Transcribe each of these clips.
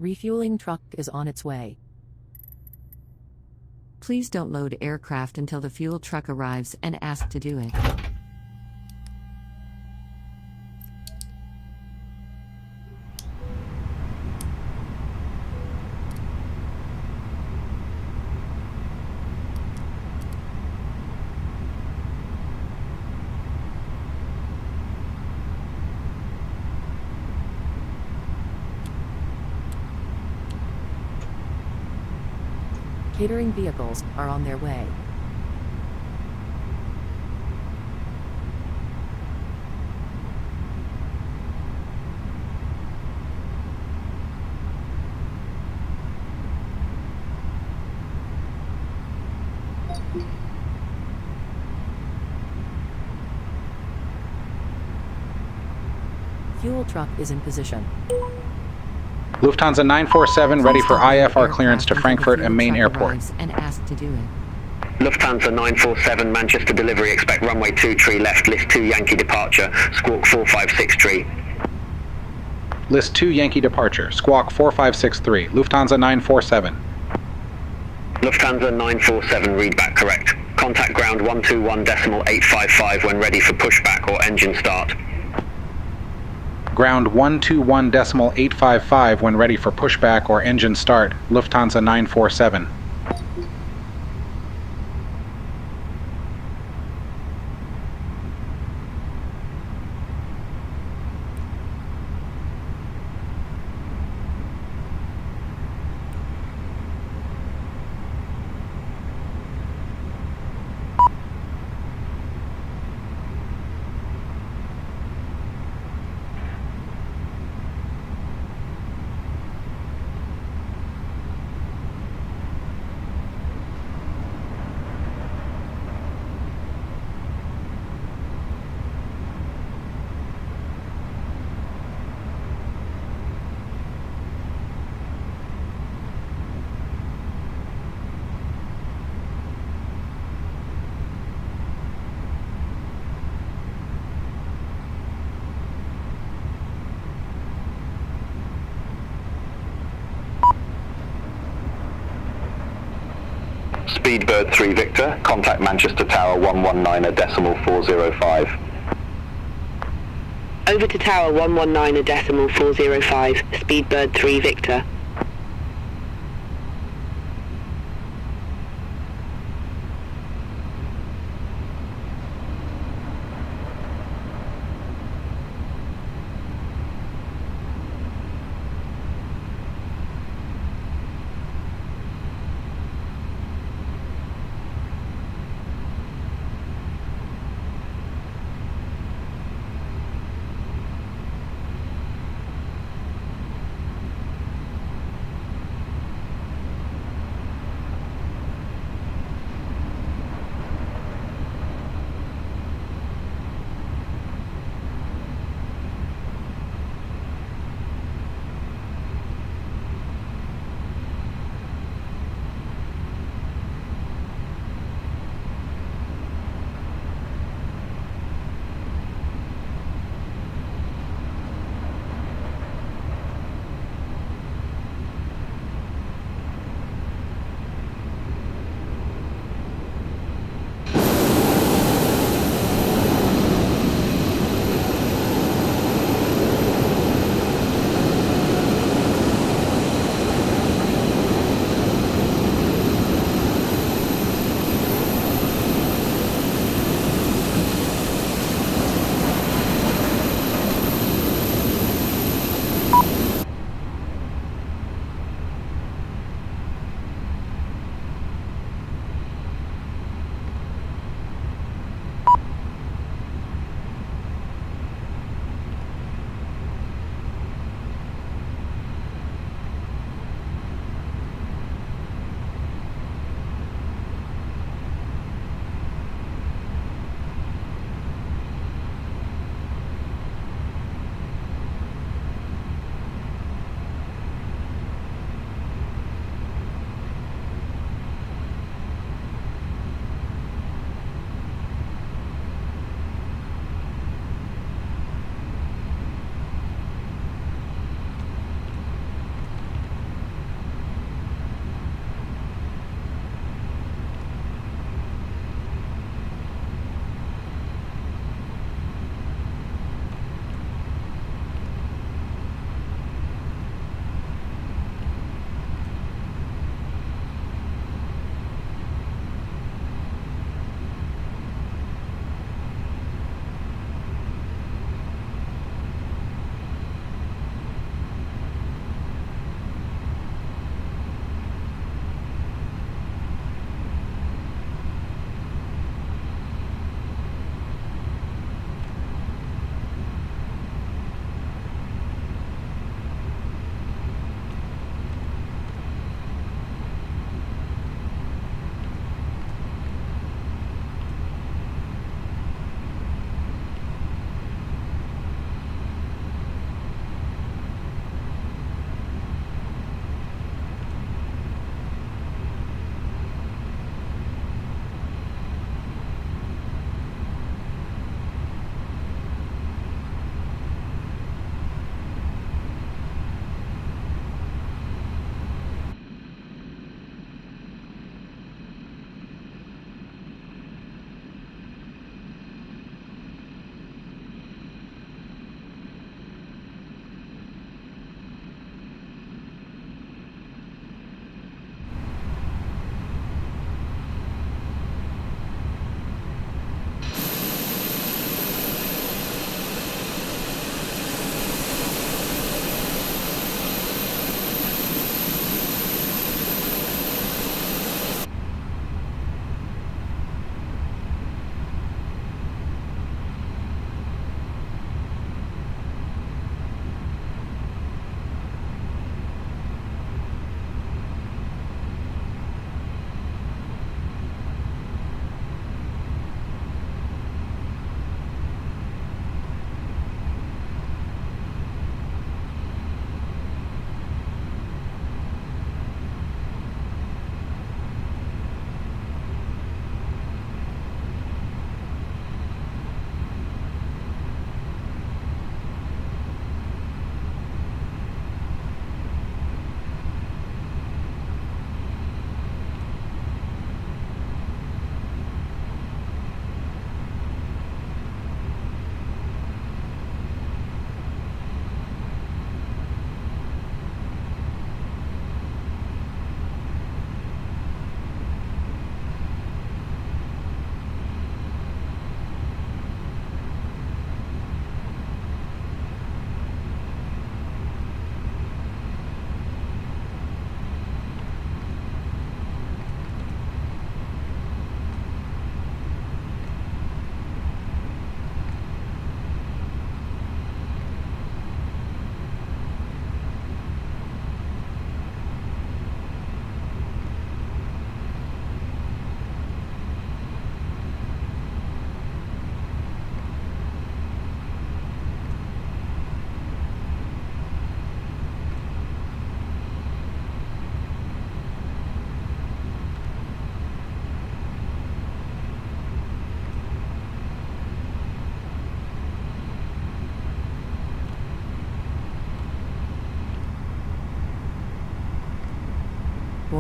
Refueling truck is on its way. Please don't load aircraft until the fuel truck arrives and ask to do it. Catering vehicles are on their way. Fuel truck is in position. Lufthansa 947 ready for IFR clearance to Frankfurt and main airport. And ask to do it. Lufthansa 947 Manchester delivery, expect runway 23 left, list 2 Yankee departure, squawk 4563. List 2 Yankee departure, squawk 4563, Lufthansa 947. Lufthansa 947, read back correct. Contact ground 121.855 when ready for pushback or engine start. Ground 121.855 when ready for pushback or engine start, Lufthansa 947. Speedbird 3 Victor, contact Manchester Tower 119.405. Over to Tower 119.405, Speedbird 3 Victor.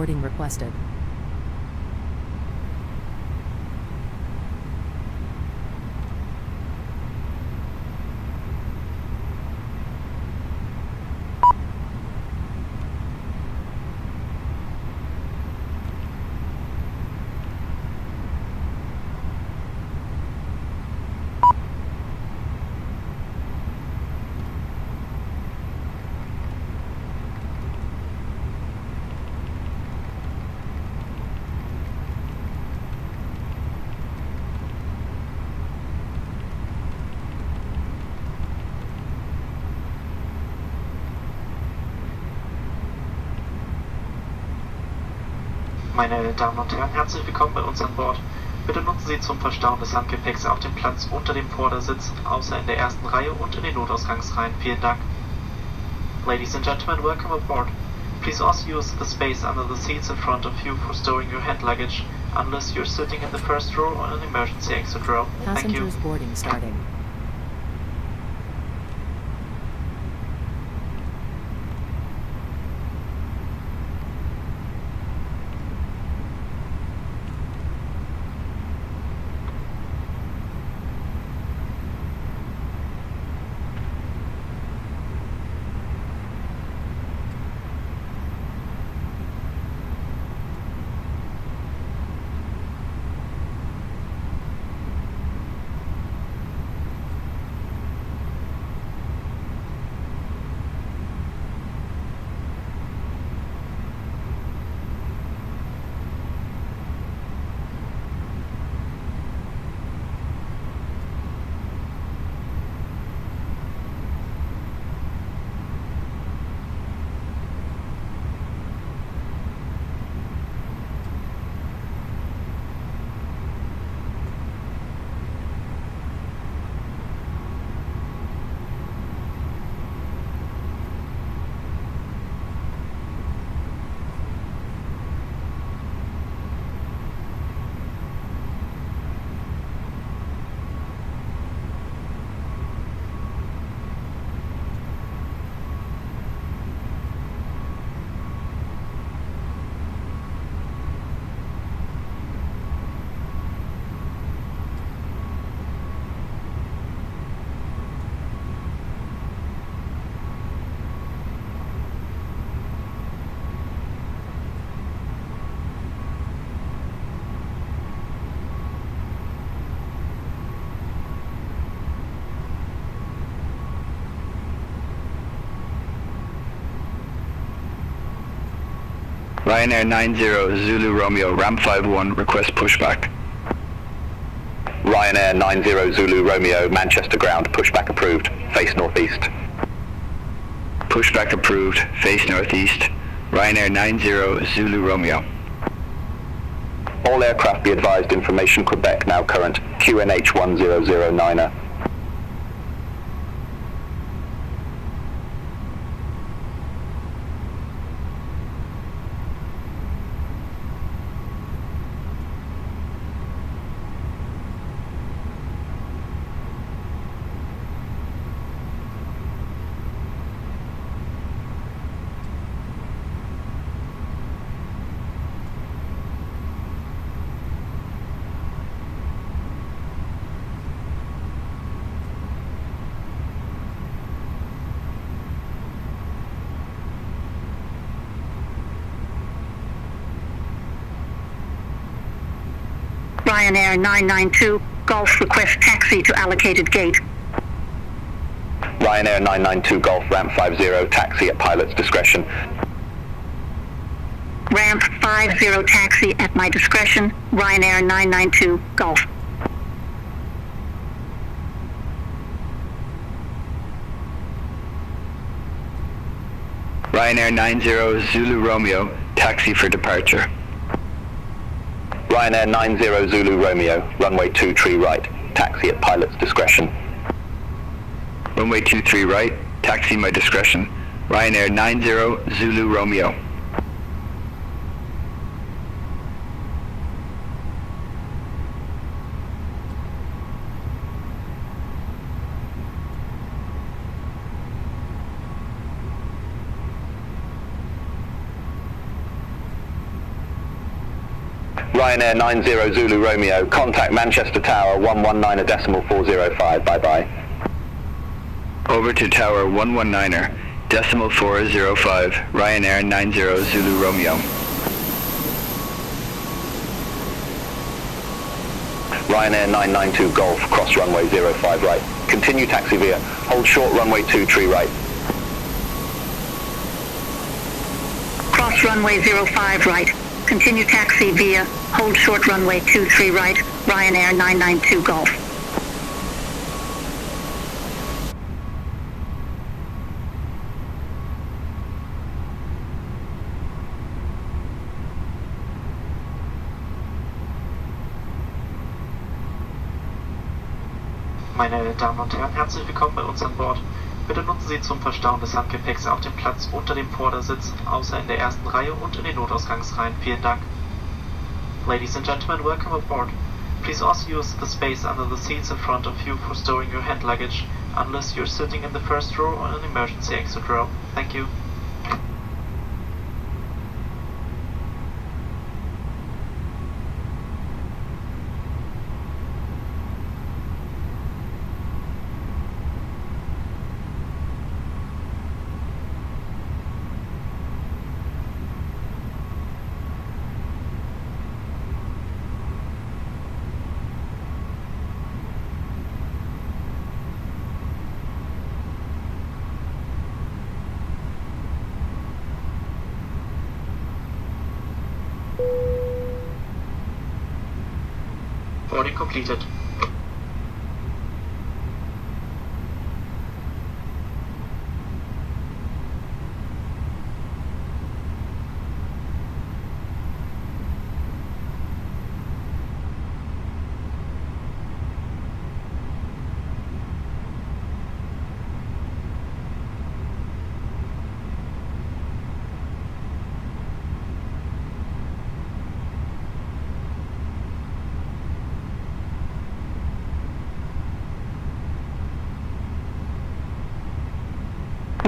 boarding requested. Meine Damen und Herren, herzlich willkommen bei uns an Bord. Bitte nutzen Sie zum Verstauen des Handgepäcks auch den Platz unter dem Vordersitz, außer in der ersten Reihe und in den Notausgangsreihen. Vielen Dank. Ladies and gentlemen, welcome aboard. Please also use the space under the seats in front of you for storing your hand luggage, unless you're sitting in the first row or an emergency exit row. Thank you. Passengers boarding starting. Ryanair 90 Zulu Romeo, ramp 51, request pushback. Ryanair 90 Zulu Romeo, Manchester ground, pushback approved, face northeast. Pushback approved, face northeast. Ryanair 90 Zulu Romeo. All aircraft be advised, information Quebec now current, QNH 1009er. Ryanair 992, Golf request taxi to allocated gate. Ryanair 992 Golf, ramp 50, taxi at pilot's discretion. Ramp 50 taxi at my discretion, Ryanair 992 Golf. Ryanair 90 Zulu Romeo, taxi for departure. Ryanair 90 Zulu Romeo, runway 23 right, taxi at pilot's discretion. Runway 23 right, taxi my discretion. Ryanair 90 Zulu Romeo. Ryanair 90 Zulu Romeo, contact Manchester Tower 119.405, bye-bye. Over to Tower 119.405, Ryanair 90 Zulu Romeo. Ryanair 992 Golf, cross runway 05 right. Continue taxi via, hold short runway 23 right. Cross runway 05 right. Continue taxi via, hold short runway 23 right, Ryanair 992 Golf. Meine Damen und Herren, herzlich willkommen bei uns an Bord. Bitte nutzen Sie zum Verstauen des Handgepäcks auch den Platz unter dem Vordersitz, außer in der ersten Reihe und in den Notausgangsreihen. Vielen Dank. Ladies and gentlemen, welcome aboard. Please also use the space under the seats in front of you for storing your hand luggage, unless you're sitting in the first row or an emergency exit row. Thank you. Boarding completed.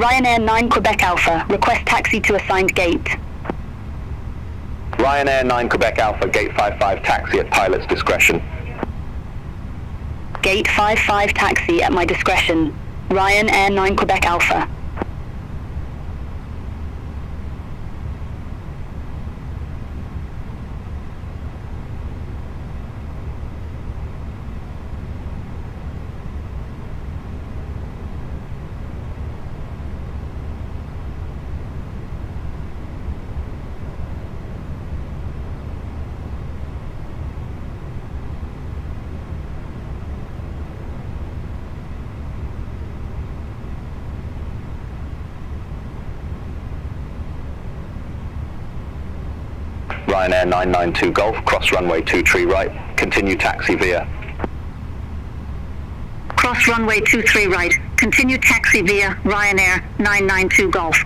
Ryanair 9 Quebec Alpha, request taxi to assigned gate. Ryanair 9 Quebec Alpha, gate 55 taxi at pilot's discretion. Gate 55 taxi at my discretion. Ryanair 9 Quebec Alpha. Ryanair 992 Golf, cross runway 23 right, continue taxi via. Cross runway 23 right. Continue taxi via Ryanair 992 Golf.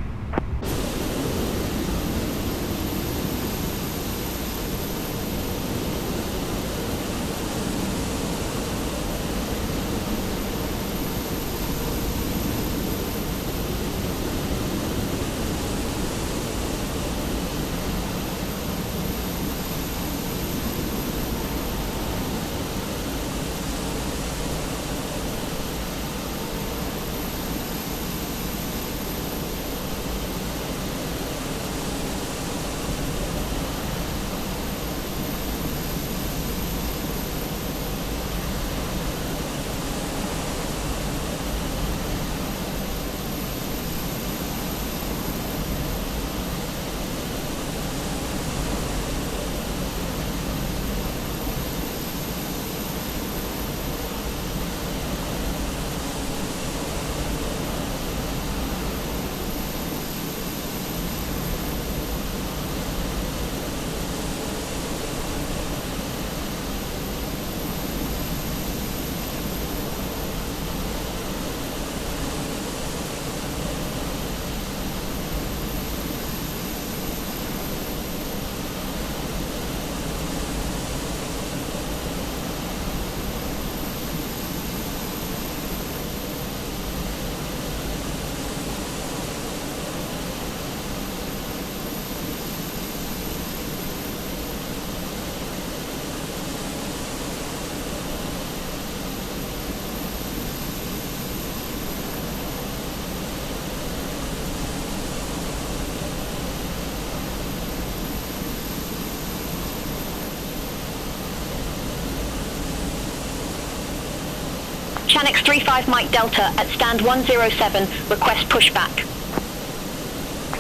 Channex 35 Mike Delta at stand 107, request pushback.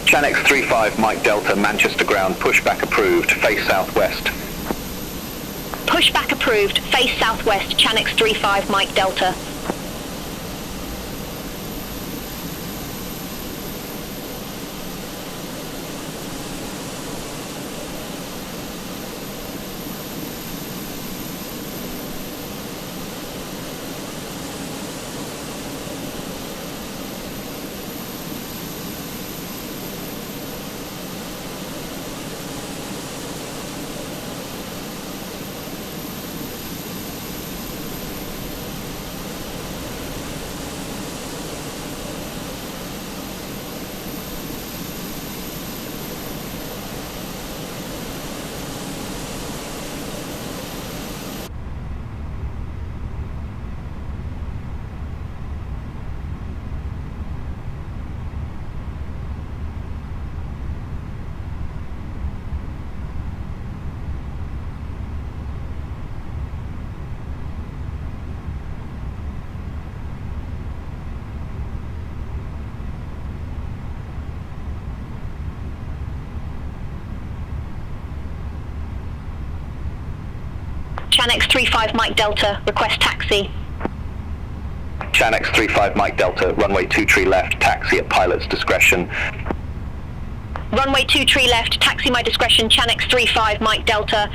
Channex 35 Mike Delta, Manchester ground, pushback approved, face southwest. Pushback approved, face southwest, Channex 35 Mike Delta. Channex 35 Mike Delta, request taxi. Channex 35 Mike Delta, runway 23 left, taxi at pilot's discretion. Runway 23 left, taxi my discretion, Channex 35 Mike Delta.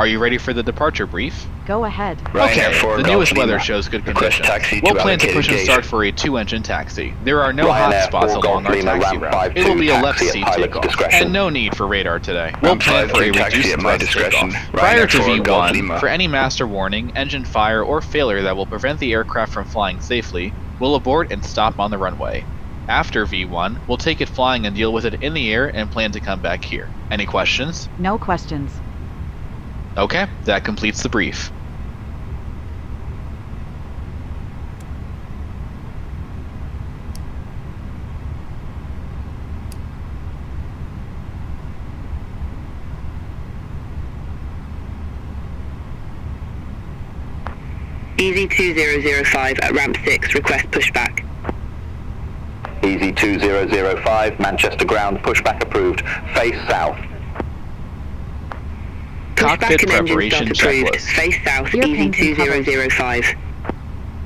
Are you ready for the departure brief? Go ahead. Okay, the newest weather shows good conditions. We'll plan to push and start for a 2-engine taxi. There are no hot spots along our taxi route. It will be a left seat takeoff, and no need for radar today. We'll plan for a reduced thrust takeoff. Prior to V1, for any master warning, engine fire, or failure that will prevent the aircraft from flying safely, we'll abort and stop on the runway. After V1, we'll take it flying and deal with it in the air and plan to come back here. Any questions? No questions. Okay, that completes the brief. Easy 2005 at ramp 6, request pushback. Easy 2005, Manchester ground, pushback approved, face south. Cockpit Pushback and engine preparation start approved, checklist. face south, Gear easy paints and covers. 2005.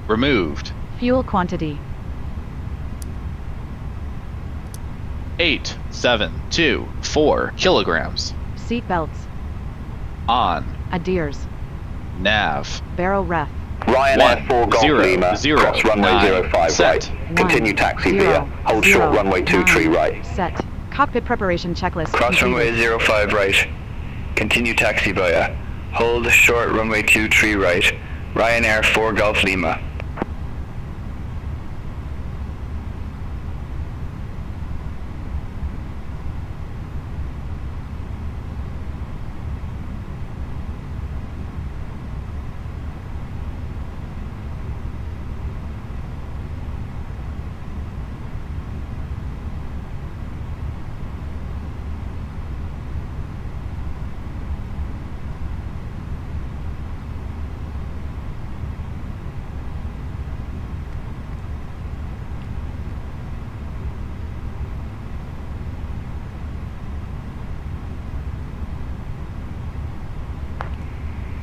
Removed. Fuel quantity. 8.724 kilograms. Seat belts. On. Adheres. Nav. Barrel ref. Ryanair 4 Golf Lima, cross runway 05 set. right. Continue taxi 0, via, hold 0, short runway 23 9, right. Set. Cockpit preparation checklist. Cross completed. runway 05 right. Continue taxi via. Hold short runway 23 right. Ryanair 4 Golf Lima.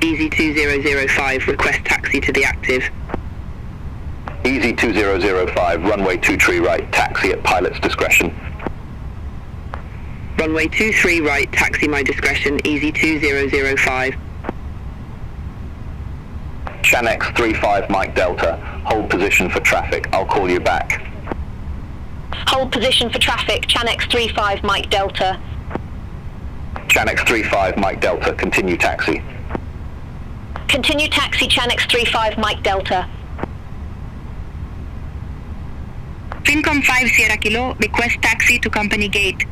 Easy 2005, request taxi to the active. Easy 2005, runway 23 right, taxi at pilot's discretion. Runway 23 right, taxi my discretion, easy 2005. Channex 35 Mike Delta, hold position for traffic, I'll call you back. Hold position for traffic, Chanex 35 Mike Delta. Chanex 35 Mike Delta, continue taxi. Continue taxi, Chanex 35 Mike Delta. Fincom 5 Sierra Kilo, request taxi to company gate.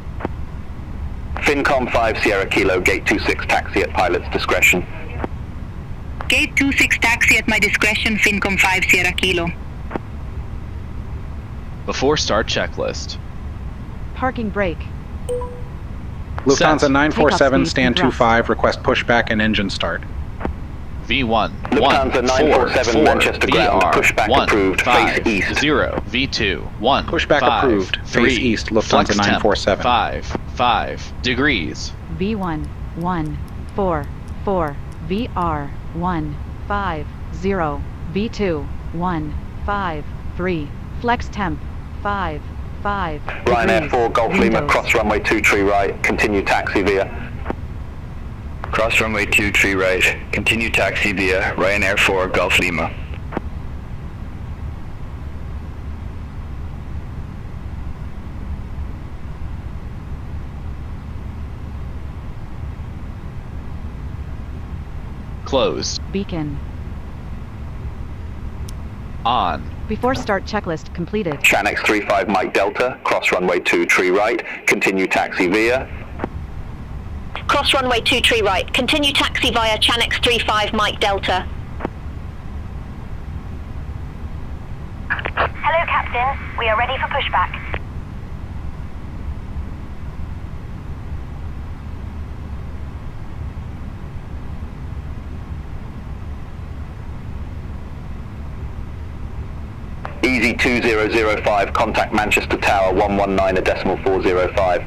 Fincom 5 Sierra Kilo, gate 26 taxi at pilot's discretion. Gate 26 taxi at my discretion, Fincom 5 Sierra Kilo. Before start checklist. Parking brake. Lufthansa Set. 947, Takeoff stand speed 25, request pushback and engine start. V1, Lufthansa 947 Manchester ground, pushback approved, face east. 0, V2, 1, Pushback 5, approved, 3, face east, Lufthansa flex temp, 947. 5 degrees. V1, 1, 4, 4, VR, 1, 5, 0, V2, 1, 5, 3, flex temp, 5, 5. Ryanair 4 Golf Lima, Windows. cross runway 23 right, continue taxi via. Cross runway 23 right. Continue taxi via Ryanair 4 Golf Lima. Closed. Beacon. On. Before start checklist completed. Chanex 35 Mike Delta, cross runway 23 right, continue taxi via. Cross runway 23 right, continue taxi via Chanex 35 Mike Delta. Hello, Captain. We are ready for pushback. Easy 2005, contact Manchester Tower 119.405.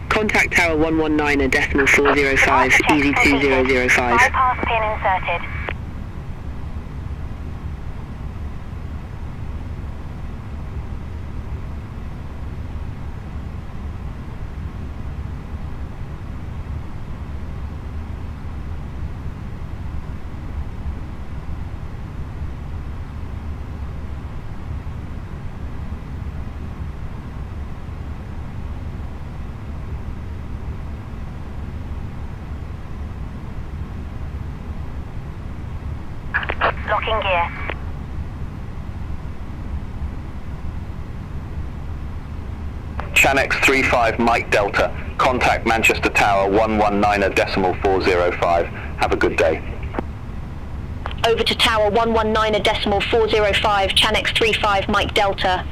Contact Tower 119.405, Easy 2005. Bypass pin inserted. Locking gear. Chanex 35 Mike Delta, contact Manchester Tower 119.405. Have a good day. Over to Tower 119.405, Chanex 35 Mike Delta.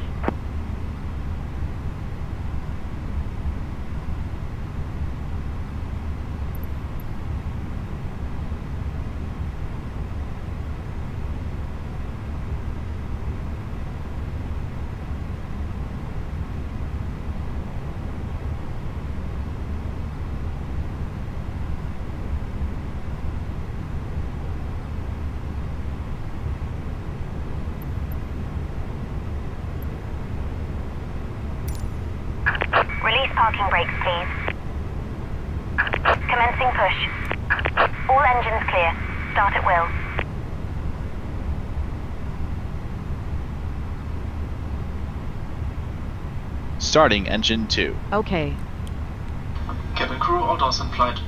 Release parking brakes, please. Commencing push. All engines clear. Start at will. Starting engine 2. Okay. Cabin crew, all doors in flight.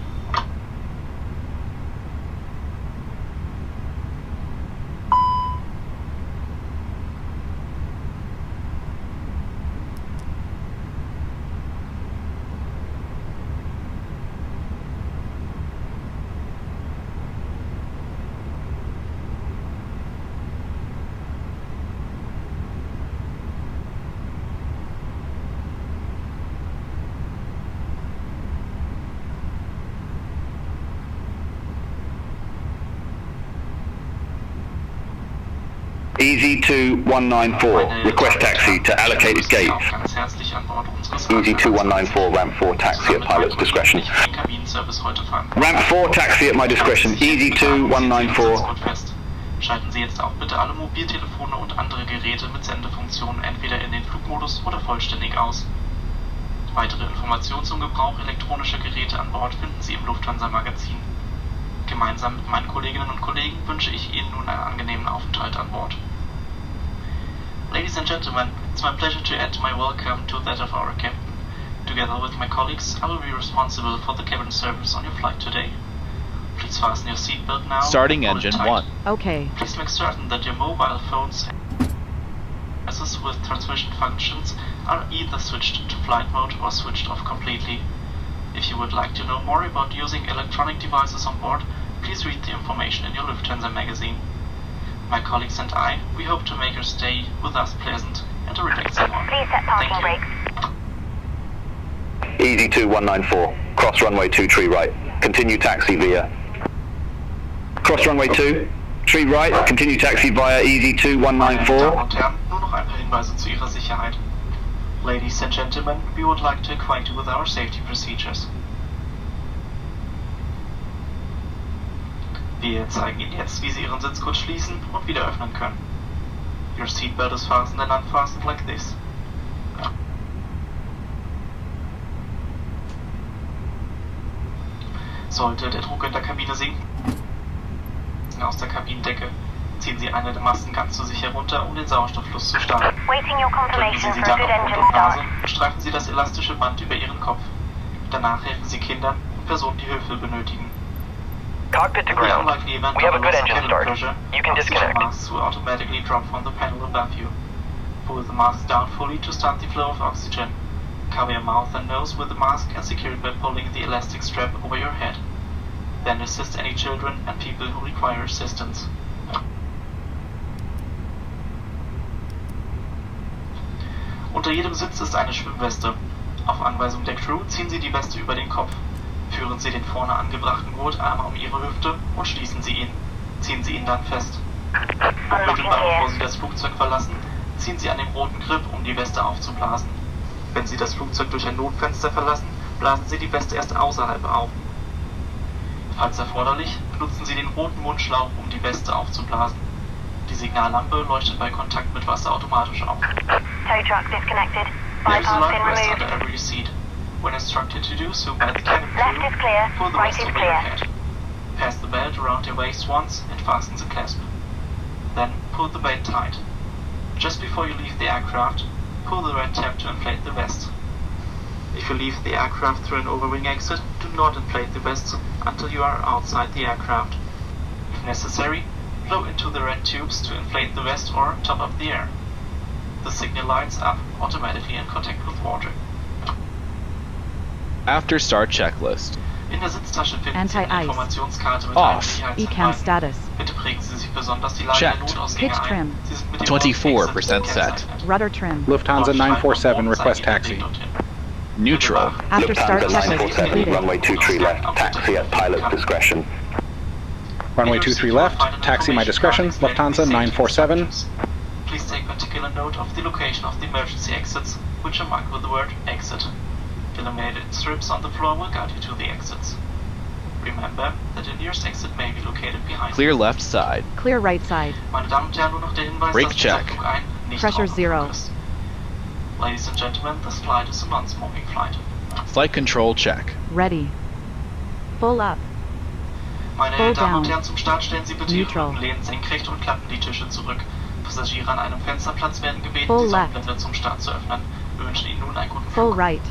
Easy 2194, request taxi to allocated gates. Ganz herzlich an Bord unseres Easy 2194, ramp 4 taxi at pilot's discretion. Kabinenservice heute fahren. Ramp 4 taxi at my discretion, Easy 2194. Fest. Schalten Sie jetzt auch bitte alle Mobiltelefone und andere Geräte mit Sendefunktionen entweder in den Flugmodus oder vollständig aus. Weitere Informationen zum Gebrauch elektronischer Geräte an Bord finden Sie im Lufthansa-Magazin. Gemeinsam mit meinen Kolleginnen und Kollegen wünsche ich Ihnen nun einen angenehmen Aufenthalt an Bord. Ladies and gentlemen, it's my pleasure to add my welcome to that of our captain. Together with my colleagues, I will be responsible for the cabin service on your flight today. Please fasten your seatbelt now. Starting engine 1. Okay. Please make certain that your mobile phones and devices with transmission functions are either switched to flight mode or switched off completely. If you would like to know more about using electronic devices on board, please read the information in your Lufthansa magazine. My colleagues and I, we hope to make your stay with us pleasant and a relaxing one. Please set parking brakes. Easy 2194, cross runway 23 right. Continue taxi via. Cross runway 23 right, continue taxi via Easy 2194. Meine Damen und Herren, nur noch ein paar Hinweise zu Ihrer Sicherheit. Ladies and gentlemen, we would like to acquaint you with our safety procedures. Wir zeigen Ihnen jetzt, wie Sie Ihren Sitzgurt schließen und wieder öffnen können. Your seatbelt is fastened and unfastened like this. Sollte der Druck in der Kabine sinken, aus der Kabinendecke, ziehen Sie eine der Masken ganz zu sich herunter, um den Sauerstofffluss zu starten. Waiting your Drücken confirmation Sie for a dann good auf Mund engine und start. Nase und streifen Sie das elastische Band über Ihren Kopf. Danach helfen Sie Kindern und Personen, die Hilfe benötigen. Cockpit to In the ground. unlikely event We have a of good loss of engine cabin start. pressure, You can oxygen disconnect. masks will automatically drop from the panel above you. Pull the mask down fully to start the flow of oxygen. Cover your mouth and nose with the mask and secure it by pulling the elastic strap over your head. Then assist any children and people who require assistance. Unter jedem Sitz ist eine Schwimmweste. Auf Anweisung der Crew ziehen Sie die Weste über den Kopf. Führen Sie den vorne angebrachten Gurtarm um Ihre Hüfte und schließen Sie ihn. Ziehen Sie ihn dann fest. Unmittelbar bevor Sie das Flugzeug verlassen, ziehen Sie an dem roten Grip, um die Weste aufzublasen. Wenn Sie das Flugzeug durch ein Notfenster verlassen, blasen Sie die Weste erst außerhalb auf. Falls erforderlich, benutzen Sie den roten Mundschlauch, um die Weste aufzublasen. Die Signallampe leuchtet bei Kontakt mit Wasser automatisch auf. Tow truck disconnected. There is a Bypass life pin vest removed. under every seat. When instructed to do so by the cabin Left crew, is clear, pull the right rest is over your clear. head. Pass the belt around your waist once and fasten the clasp. Then pull the belt tight. Just before you leave the aircraft, pull the red tab to inflate the vest. If you leave the aircraft through an overwing exit, do not inflate the vest until you are outside the aircraft. If necessary, blow into the red tubes to inflate the vest or top up the air. The signal lights up automatically in contact with water. After start checklist. In der Sitztasche finden Sie eine Anti-ice. Informationskarte mit Off. Ecam Sicherheitshinweisen. status. Bitte prägen Sie sich besonders die Lage der Checked. Notausgänge Pitch ein. trim. Sie sind mit dem 24% Ort set. gekennzeichnet. Rudder trim. Lufthansa Nordstreifen 947, und request Boden taxi. seien dorthin. Neutral. After start Lufthansa checklist 947, completed. runway 23 left, taxi at pilot's discretion. Runway 23 left, taxi my discretion, Lufthansa 947. Please take particular note of the location of the emergency exits, which are marked with the word exit. Illuminated strips on the floor will guide you to the exits. Remember that the nearest exit may be located behind Clear you. left side. Clear right side. Meine Damen und Herren, nur noch der Hinweis, Brake dass dieser check. Flug ein nicht Pressure rauchender zero. Flug ist. Ladies and gentlemen, this flight is a non-smoking flight. Flight control check. Ready. Full up. Meine Full Damen und down. Herren, zum Start stellen Sie bitte Ihre Neutral. Rückenlehnen senkrecht und klappen die Tische zurück. Passagiere an einem Fensterplatz werden gebeten, Full die left. Sonnenblende zum Start zu öffnen. Wir wünschen Ihnen nun einen guten Full Flug. right.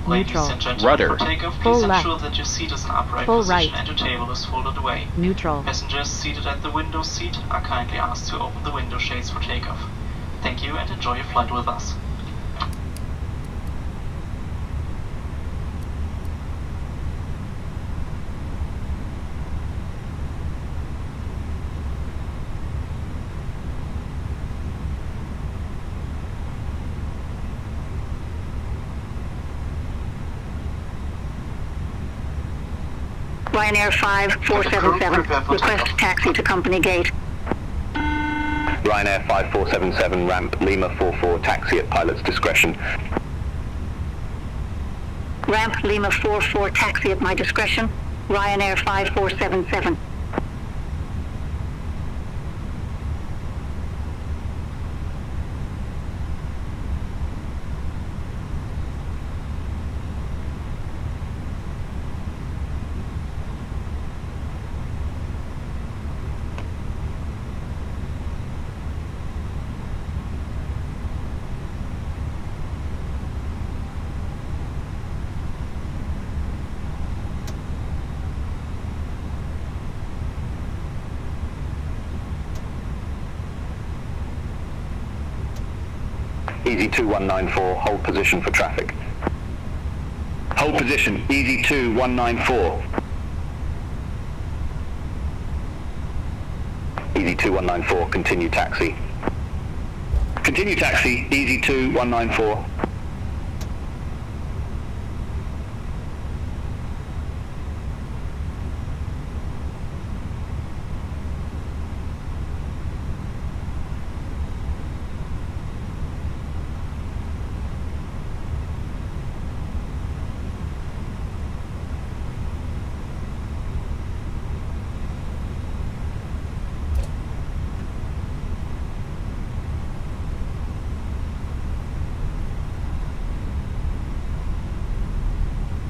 Ladies Neutral. and gentlemen, Rudder. for takeoff, Full please left. ensure that your seat is in upright Full position right. and your table is folded away. Neutral. Passengers seated at the window seat are kindly asked to open the window shades for takeoff. Thank you and enjoy your flight with us. Ryanair 5477, request taxi to company gate. Ryanair 5477, ramp Lima 44, taxi at pilot's discretion. Ramp Lima 44, taxi at my discretion. Ryanair 5477. Easy 2194, hold position for traffic. Hold position, Easy 2194. Easy 2194, continue taxi. Continue taxi, Easy 2194.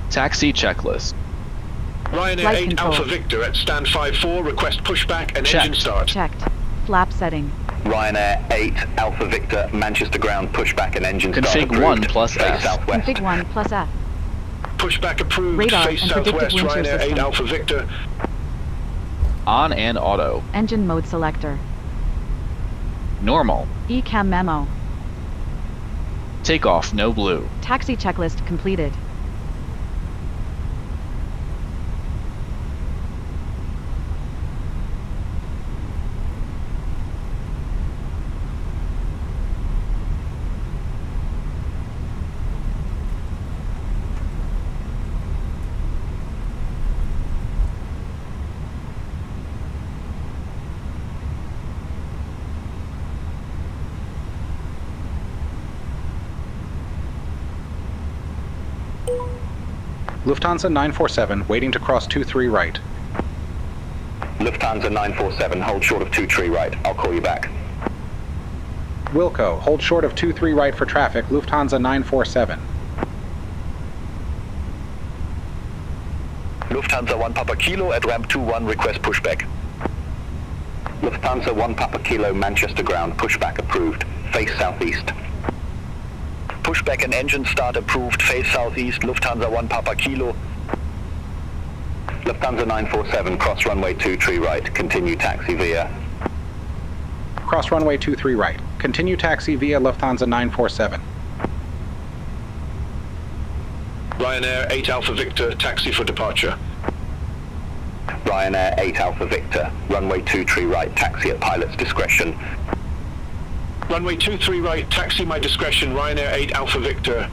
Taxi checklist. Ryanair Flight 8 control. Alpha Victor at stand 54, request pushback and Checked. engine start. Checked. Flap setting. Ryanair 8 Alpha Victor, Manchester ground, pushback and engine start Config approved. 1 plus Face F. southwest. Config 1 plus F. Pushback approved, Radar face and predictive southwest, wind shear Ryanair 8 system. Alpha Victor. On and auto. Engine mode selector. Normal. ECAM memo. Takeoff, no blue. Taxi checklist completed. Lufthansa 947, waiting to cross 23 right. Lufthansa 947, hold short of 23 right. I'll call you back. Wilco, hold short of 23 right for traffic, Lufthansa 947. Lufthansa 1 Papa Kilo at ramp 21, request pushback. Lufthansa 1 Papa Kilo, Manchester ground, pushback approved. Face southeast. Pushback and engine start approved, face southeast, Lufthansa 1 Papa Kilo. Lufthansa 947, cross runway 23 right, continue taxi via. Cross runway 23 right. Continue taxi via Lufthansa 947. Ryanair 8 Alpha Victor, taxi for departure. Ryanair 8 Alpha Victor, runway 23 right, taxi at pilot's discretion. Runway 23 right, taxi my discretion, Ryanair 8 Alpha Victor.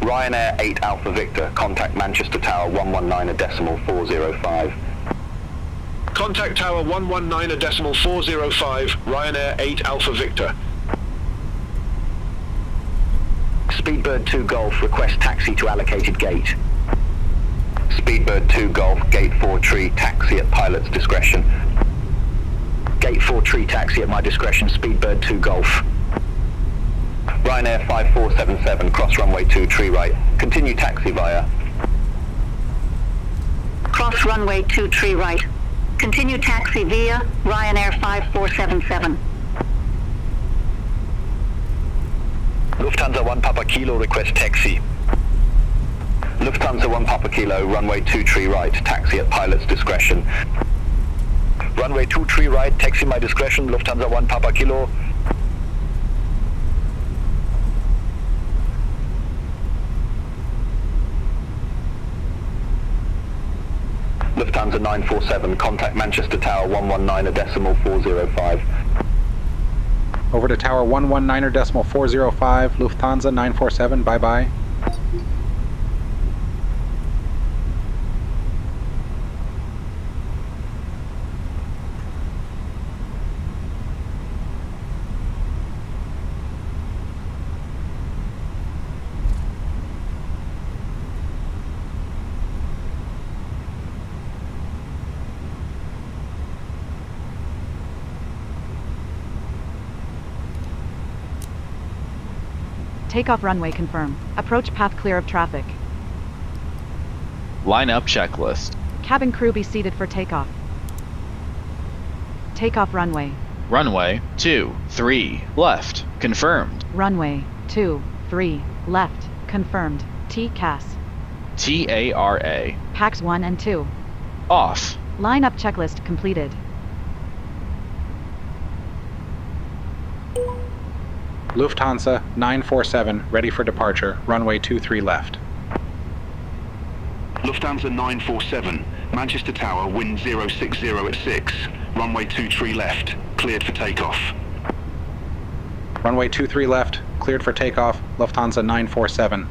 Ryanair 8 Alpha Victor, contact Manchester Tower 119.405. Contact Tower 119.405, Ryanair 8 Alpha Victor. Speedbird 2 Golf, request taxi to allocated gate. Speedbird 2 Golf, gate 4 tree, taxi at pilot's discretion. Gate 4 tree, taxi at my discretion, Speedbird 2 Golf. Ryanair 5477, cross runway 2 tree right, continue taxi via. Cross runway 2 tree right. Continue taxi via Ryanair 5477. Lufthansa 1 Papa Kilo, request taxi. Lufthansa 1 Papa Kilo, runway 2 tree right, taxi at pilot's discretion. Runway 2 tree right, taxi my discretion, Lufthansa 1 Papa Kilo. Lufthansa 947, contact Manchester Tower 119.405. Over to Tower 119.405, Lufthansa 947, bye-bye. Takeoff runway confirm. Approach path clear of traffic. Lineup checklist. Cabin crew be seated for takeoff. Takeoff runway. Runway 23 left. Confirmed. Runway 23 left. Confirmed. TCAS. TARA. Pax 1 and 2. Off. Lineup checklist completed. Lufthansa 947, ready for departure, runway 23 left. Lufthansa 947, Manchester Tower, wind 060 at 6, runway 23 left, cleared for takeoff. Runway 23 left, cleared for takeoff, Lufthansa 947.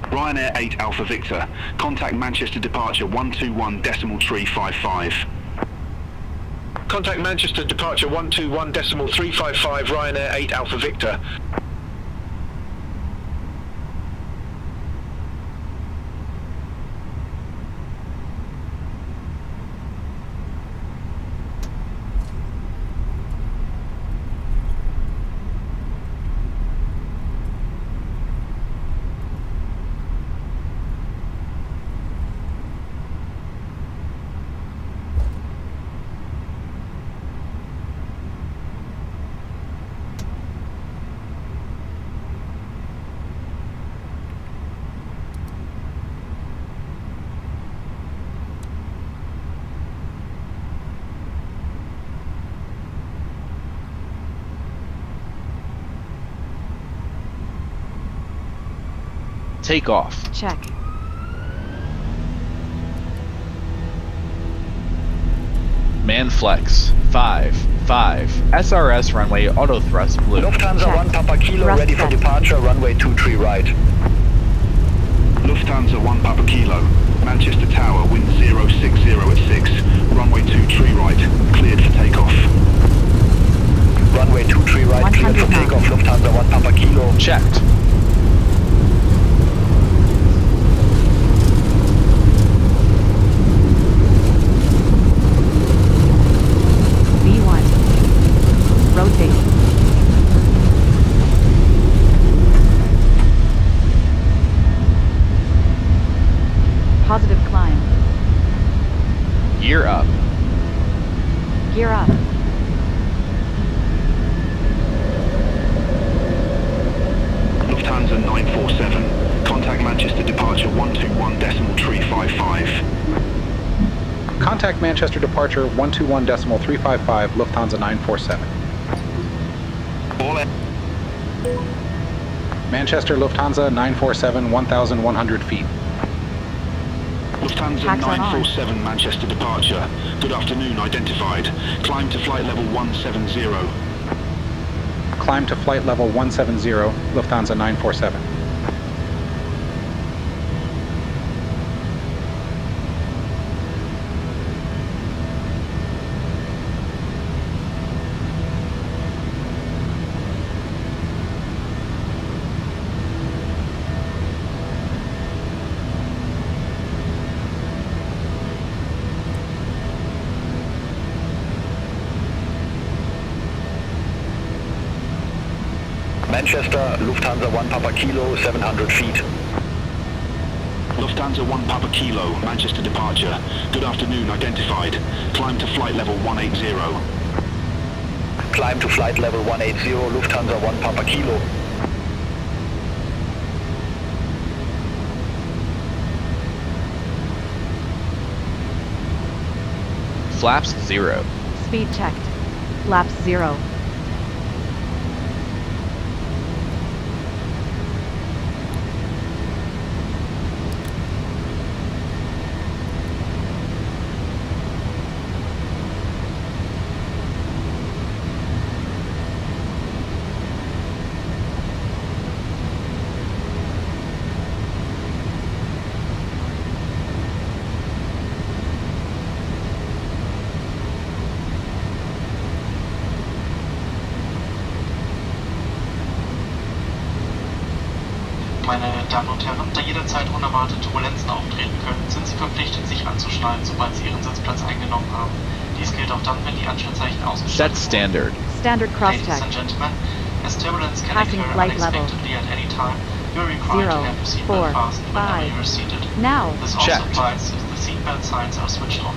Ryanair 8 Alpha Victor, contact Manchester departure 121.355. Contact Manchester departure 121.355, Ryanair 8 Alpha Victor. Takeoff. Check. Manflex 5 SRS runway auto thrust blue. Lufthansa Check. 1 Papa Kilo, Thrust ready for set. departure, runway 23 right. Lufthansa 1 Papa Kilo, Manchester Tower, wind 060 at 6, runway 23 right, cleared for takeoff. Runway 23 right, cleared for 100 takeoff, knots. Lufthansa 1 Papa Kilo. Checked. B1. Rotate. Positive climb. Gear up. Gear up. Lufthansa 947, contact Manchester departure 121.355. Contact Manchester departure 121.355, Lufthansa 947. All Manchester Lufthansa 947, 1,100 feet. Lufthansa Tax on 947, Manchester departure. Good afternoon, identified. Climb to flight level 170. Climb to flight level 170, Lufthansa 947. Manchester, Lufthansa 1 Papa Kilo, 700 feet. Lufthansa 1 Papa Kilo, Manchester departure. Good afternoon, identified. Climb to flight level 180. Climb to flight level 180, Lufthansa 1 Papa Kilo. Flaps 0. Speed checked. Flaps 0. Meine Damen und Herren, da jederzeit unerwartete Turbulenzen auftreten können, sind Sie verpflichtet, sich anzuschnallen, sobald Sie Ihren Sitzplatz eingenommen haben. Dies gilt auch dann, wenn die Anschnallzeichen ausgeschaltet Set standard. Standard cross Ladies check. and gentlemen, as turbulence can Passing occur flight level. unexpectedly at any time, you are required 0, to have your 4, seatbelt fastened whenever 5. you are seated. Now. This also Checked. applies if the seatbelt signs are switched off.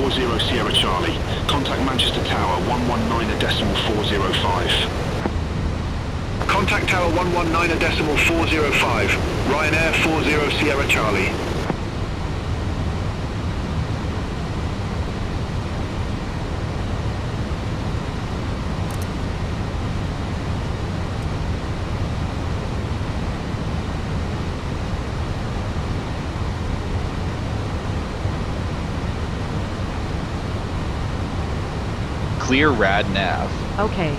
40 Sierra Charlie. Contact Manchester Tower 119.405. Contact Tower 119.405. Ryanair 40 Sierra Charlie. Clear rad nav. Okay.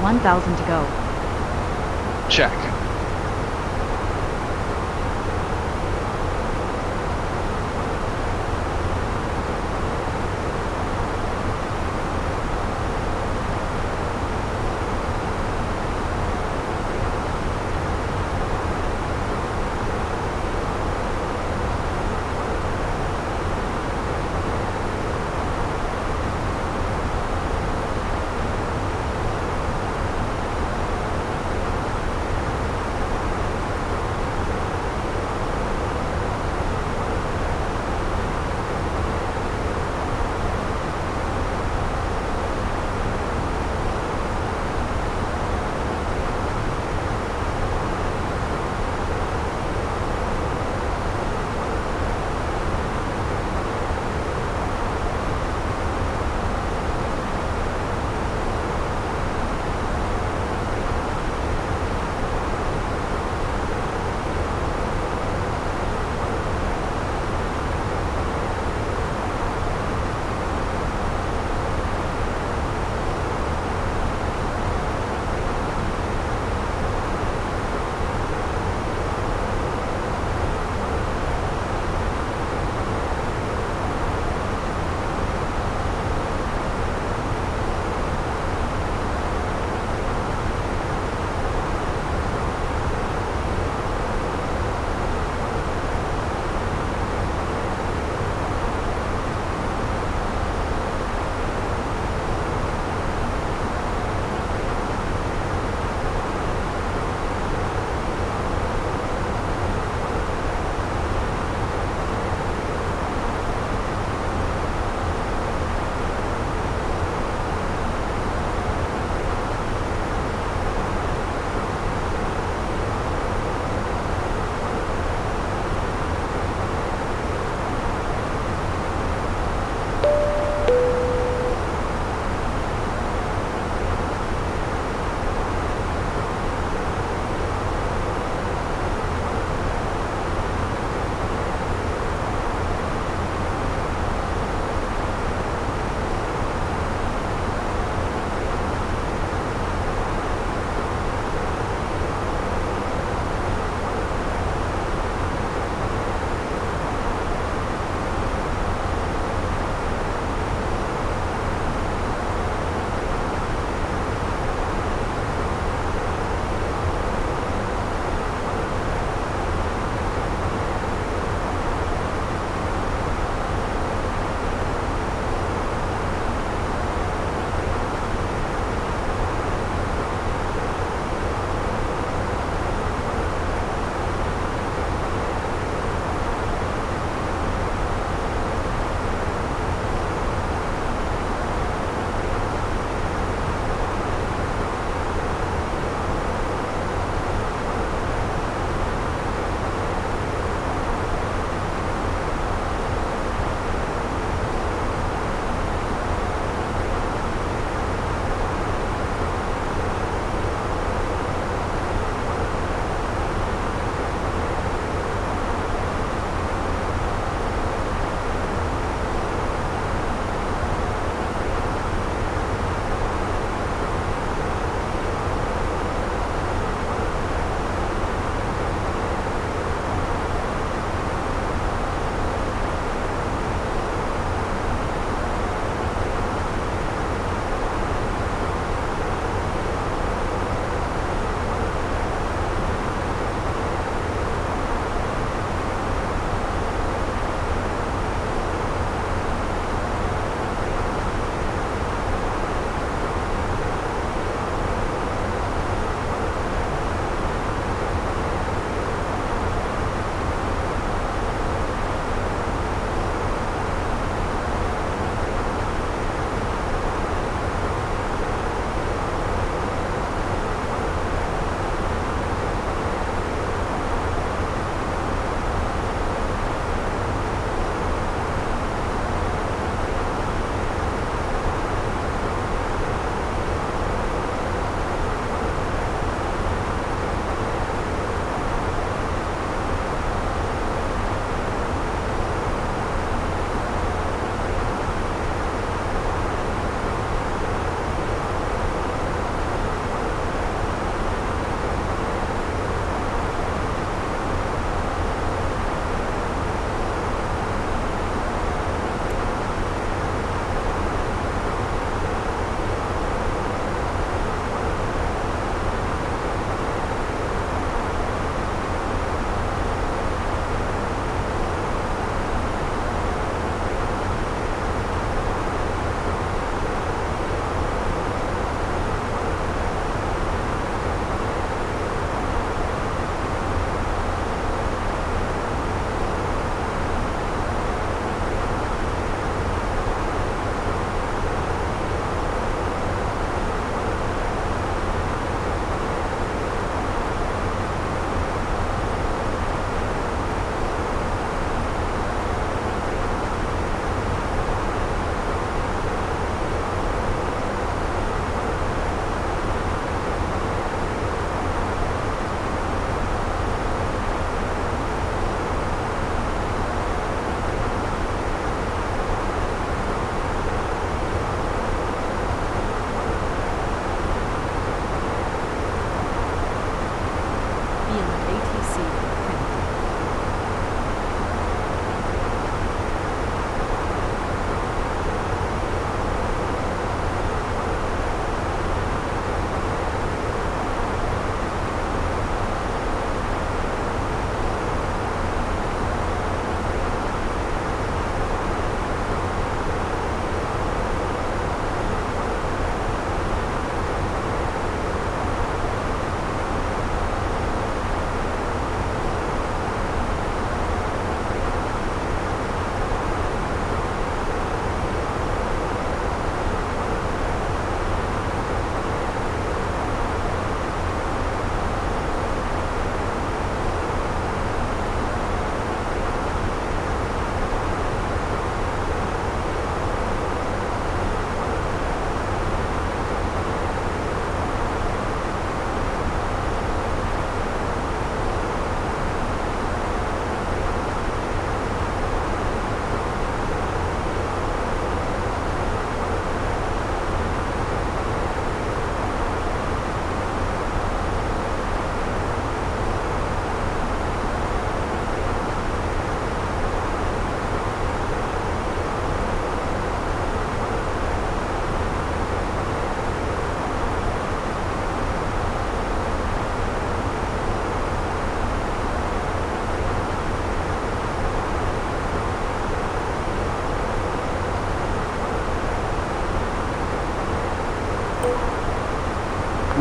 $1,000 to go. Check.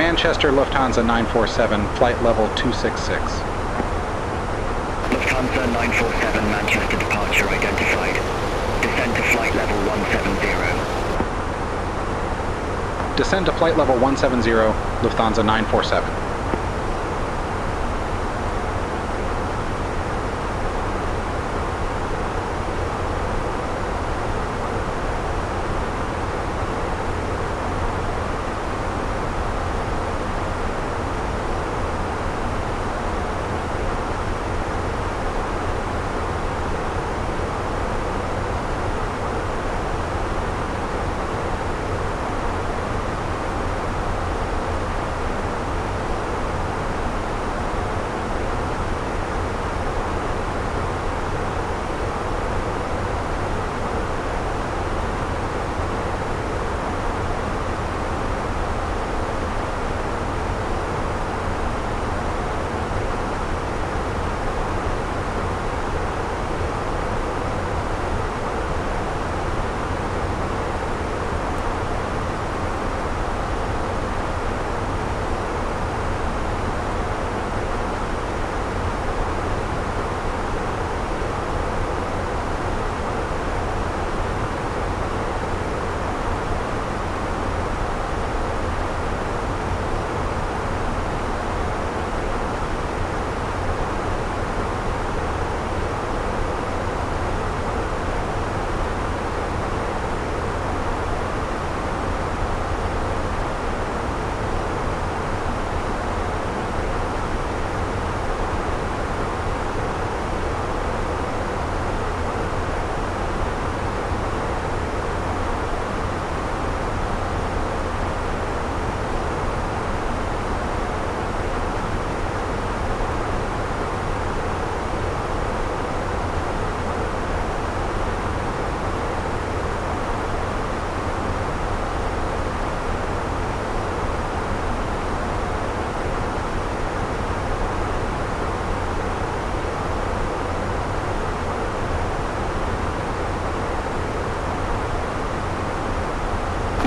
Manchester Lufthansa 947, flight level 266. Lufthansa 947, Manchester departure identified. Descend to flight level 170. Descend to flight level 170, Lufthansa 947.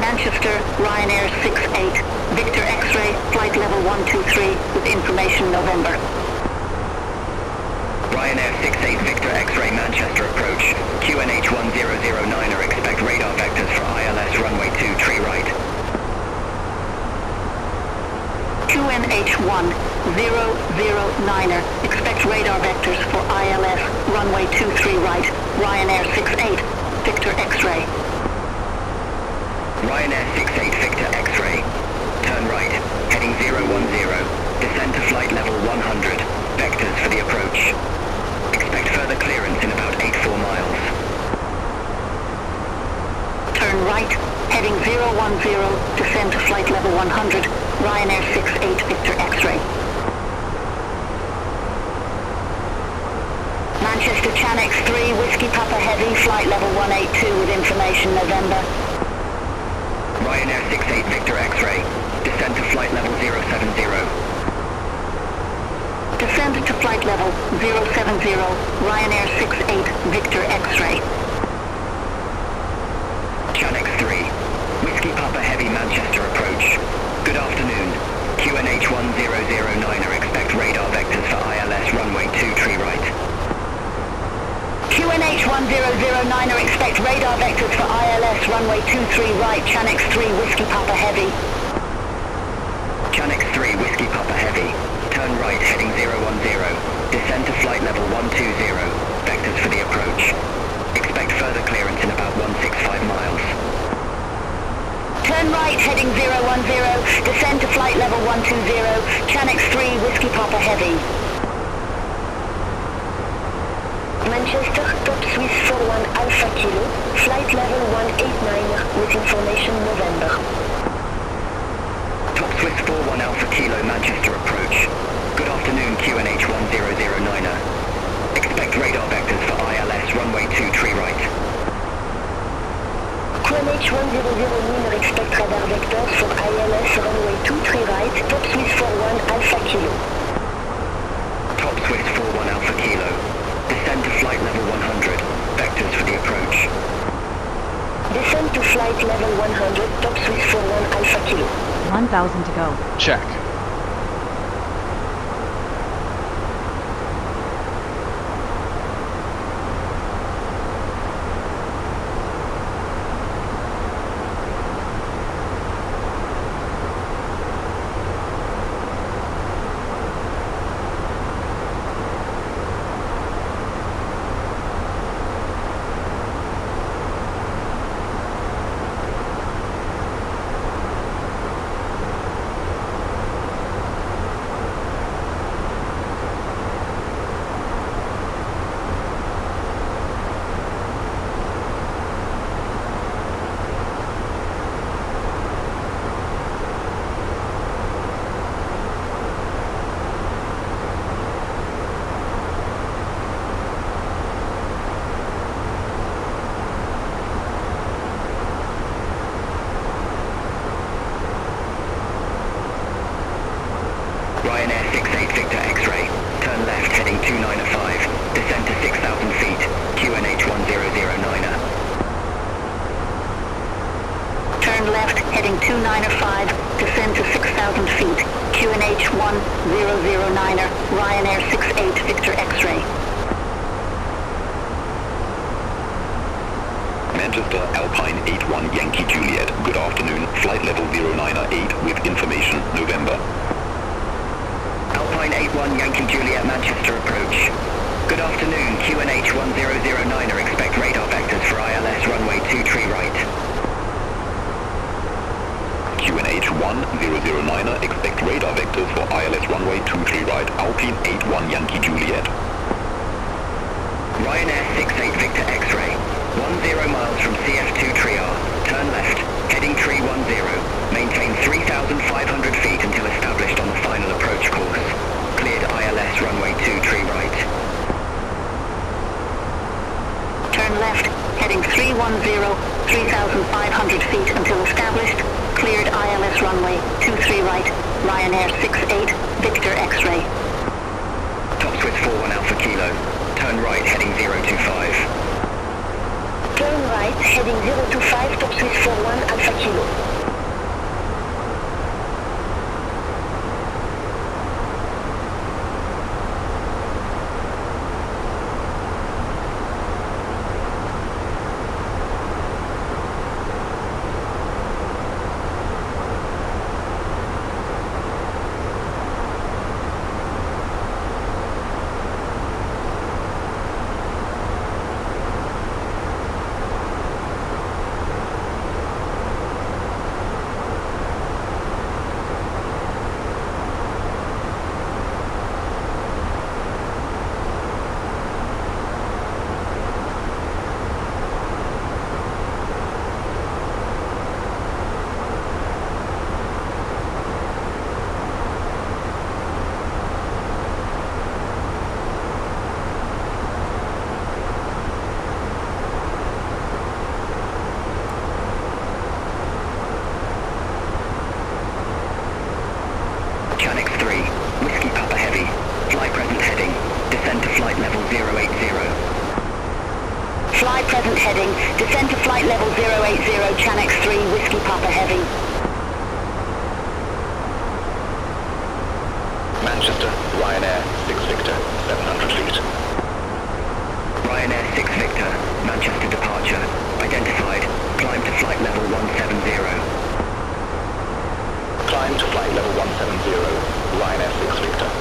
Manchester, Ryanair 68, Victor X-ray, flight level 123, with information November. Ryanair 68, Victor X-ray, Manchester approach. QNH 1009er, expect radar vectors for ILS runway 23 right. QNH 1009er, expect radar vectors for ILS runway 23 right, Ryanair 68, Victor X-ray. Ryanair 68 Victor X-ray. Turn right, heading 010. Descend to flight level 100. Vectors for the approach. Expect further clearance in about 84 miles. Turn right, heading 010. Descend to flight level 100. Ryanair 68 Victor X-ray. Manchester Chanex 3 Whiskey Papa Heavy, flight level 182 with information November. Ryanair 68 Victor X-ray. Descend to flight level 070. Descend to flight level 070, Ryanair 68 Victor X-ray. Chanex 3, Whiskey Papa Heavy Manchester approach. Good afternoon. QNH 1009er, expect radar vectors for ILS runway 23 right. QNH 1009er, expect radar vectors for ILS runway 23 right, Chanex 3 Whiskey Papa Heavy. Chanex 3 Whiskey Papa Heavy. Turn right, heading 010. Descend to flight level 120. Vectors for the approach. Expect further clearance in about 165 miles. Turn right, heading 010. Descend to flight level 120. Chanex 3 Whiskey Papa Heavy. Manchester, top Swiss 41 Alpha Kilo, flight level 189 with information November. Top Swiss 41 Alpha Kilo Manchester approach. Good afternoon, QNH 1009er. Expect radar vectors for ILS runway 23 right. QNH 1009er, expect radar vectors for ILS runway 23 right, top Swiss 41 Alpha Kilo. Top Swiss 41 Alpha Kilo. Descend to flight level 100. Vectors for the approach. Descend to flight level 100, top Swiss 41 Alpha Kilo. 1,000 to go. Check. Ryanair 68 Victor X-ray, turn left heading 295, descend to 6,000 feet, QNH 1009er. Turn left heading 295, descend to 6,000 feet, QNH 1009er, Ryanair 68 Victor X-ray. Manchester Alpine 81 Yankee Juliet, good afternoon, flight level 098 with information, November. Alpine 81 Yankee Juliet Manchester approach. Good afternoon, QNH 1009er, expect radar vectors for ILS runway 23 right. QNH 1009er, expect radar vectors for ILS runway 23 right, Alpine 81 Yankee Juliet. Ryanair 68 Victor X-ray, 10 miles from CF2 Triar, turn left, heading 310, maintain 3,500 feet until established on the final approach course. Cleared ILS runway 23 right. Turn left, heading 310, 3,500 feet until established. Cleared ILS runway 23 right, Ryanair 68 Victor X-ray. Top Swiss 41 Alpha Kilo, turn right heading 025. Turn right, heading 025, Top Swiss 41 Alpha Kilo. Fly present heading, descend to flight level 080, Chanex 3, Whiskey Papa Heavy. Manchester, Ryanair 6 Victor, 700 feet. Ryanair 6 Victor, Manchester departure, identified, climb to flight level 170. Climb to flight level 170, Ryanair 6 Victor.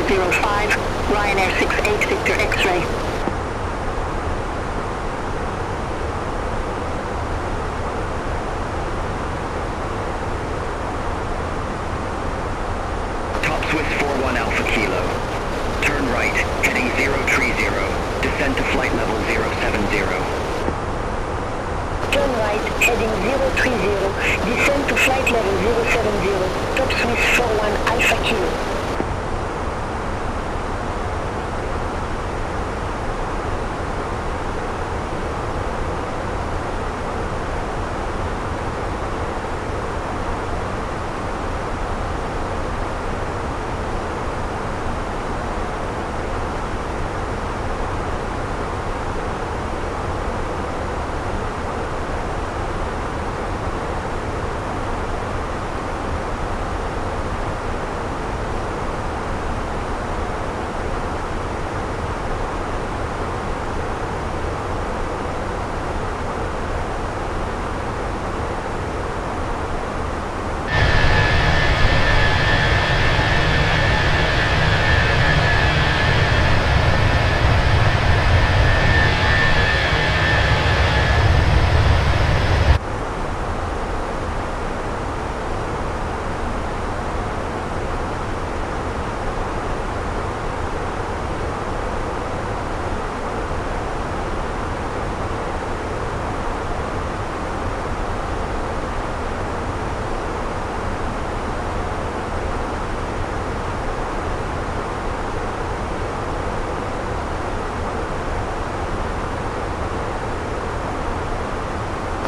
405, Ryanair 68 Victor X-ray. Top Swiss 41 Alpha Kilo. Turn right, heading 030. Descend to flight level 070. Turn right, heading 030. Descend to flight level 070. Top Swiss 41 Alpha Kilo.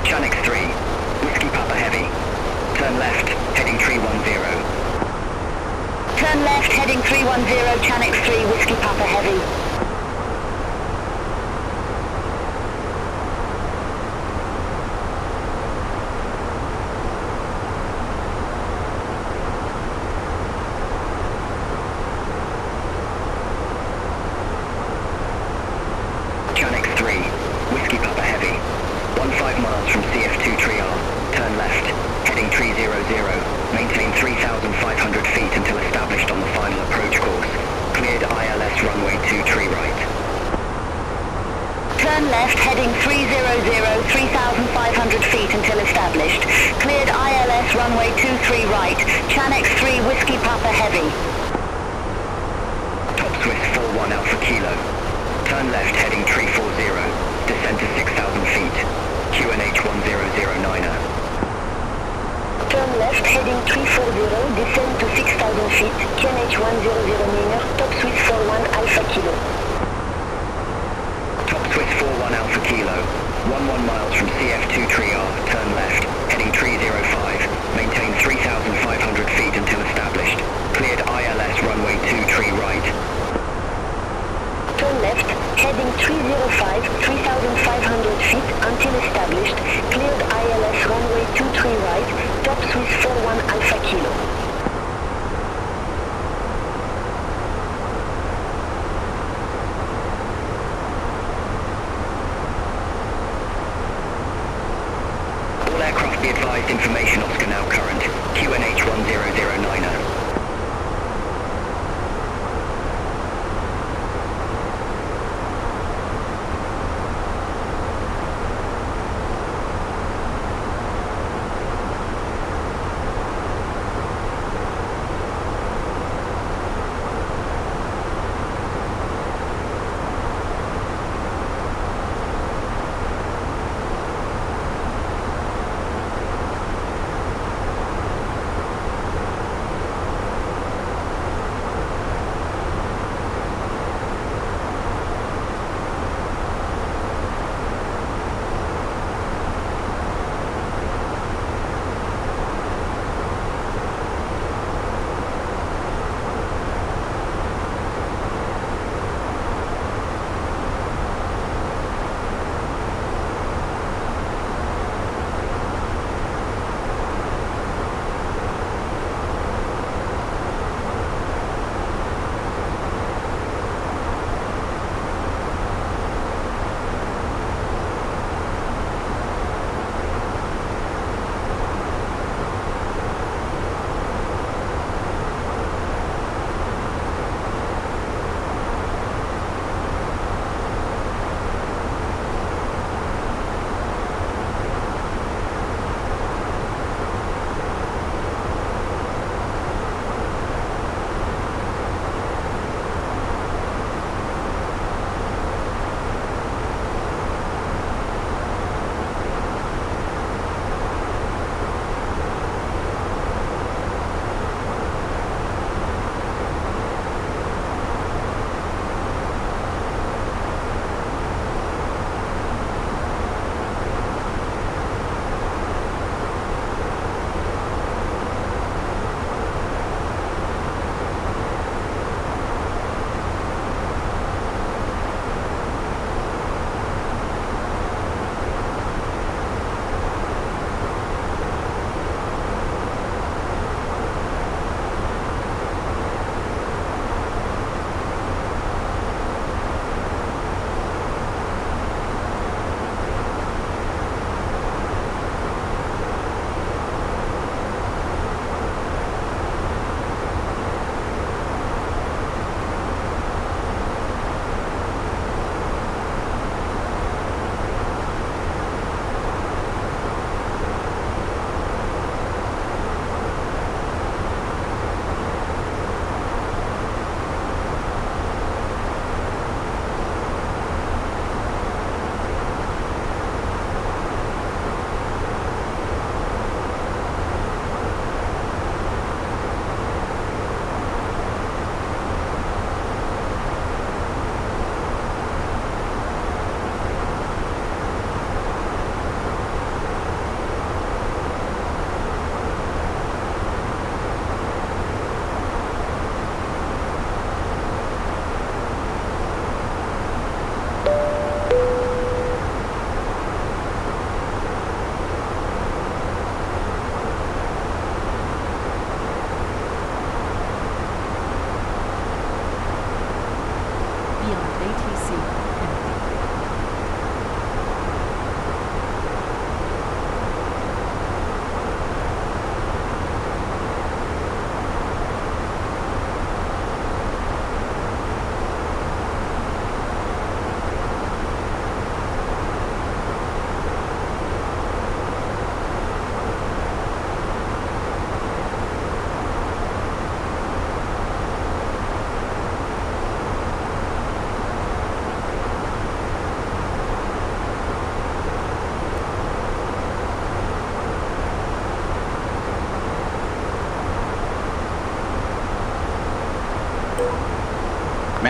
Channix 3, Whiskey Papa Heavy. Turn left, heading 310. Turn left, heading 310, Channix 3, Whiskey Papa Heavy. Channix 3, Whiskey Papa Heavy. 15 miles from CF2 Triar. Turn left, heading 300. Maintain 3,500 feet until established on the final approach course. Cleared ILS runway 23 right. Turn left, heading 300, 3,500 feet until established. Cleared ILS runway 23 right. Channix 3, Whiskey Papa Heavy. Top Swiss 41 Alpha Kilo. Turn left, heading 340. Descend to 6,000 feet. QNH 1009er. Turn left, heading 340. Descend to 6,000 feet. QNH 1009er. Top Swiss 41 Alpha Kilo. Top Swiss 41 Alpha Kilo. 11 miles from CF2 Triar. Turn left, heading 305. Maintain 3,500 feet until established. Cleared ILS runway 23 right. Turn left, heading 305, 3,500 feet until established. Cleared ILS runway 23 right. Top Swiss 41 Alpha Kilo. All aircraft be advised, information Oscar now current. QNH 1009er.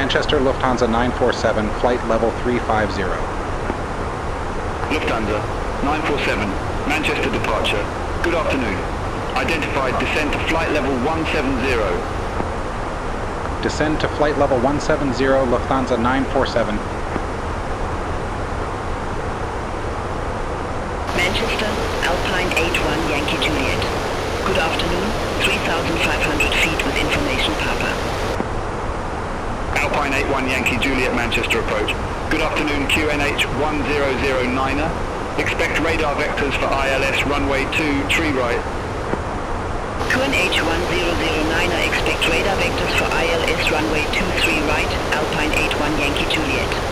Manchester Lufthansa 947, flight level 350. Lufthansa 947, Manchester departure. Good afternoon. Identified descent to flight level 170. Descend to flight level 170, Lufthansa 947. Manchester, Alpine 81 Yankee Juliet. Good afternoon, 3,500 feet with information Papa. Alpine 81 Yankee Juliet Manchester approach. Good afternoon, QNH 1009er. Expect radar vectors for ILS runway 23 right. QNH 1009er, expect radar vectors for ILS runway 23 right, Alpine 81 Yankee Juliet.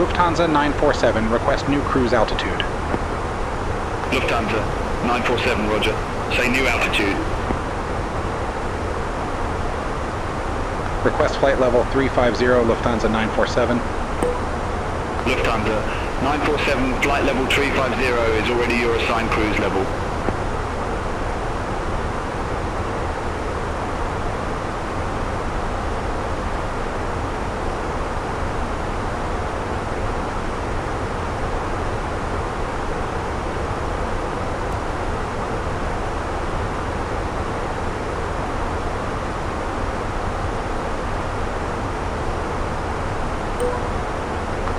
Lufthansa 947, request new cruise altitude. Lufthansa 947, roger. Say new altitude. Request flight level 350, Lufthansa 947. Lufthansa 947, flight level 350 is already your assigned cruise level.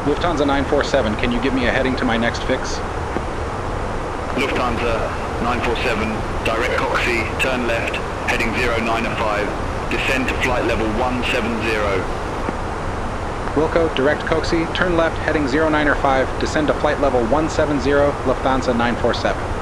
Lufthansa 947, can you give me a heading to my next fix? Lufthansa 947, direct Coxie, turn left, heading 095, descend to flight level 170. Wilco, direct Coxie, turn left, heading 095, descend to flight level 170, Lufthansa 947.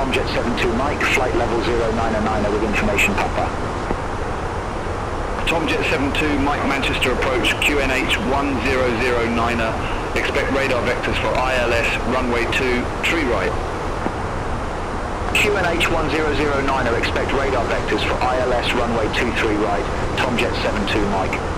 Tomjet 72 Mike, flight level 099 with information Papa. Tomjet 72 Mike Manchester approach, QNH 1009er. Expect radar vectors for ILS, runway 2, tree right. QNH 1009er, expect radar vectors for ILS, runway 23 right. Tomjet 72 Mike.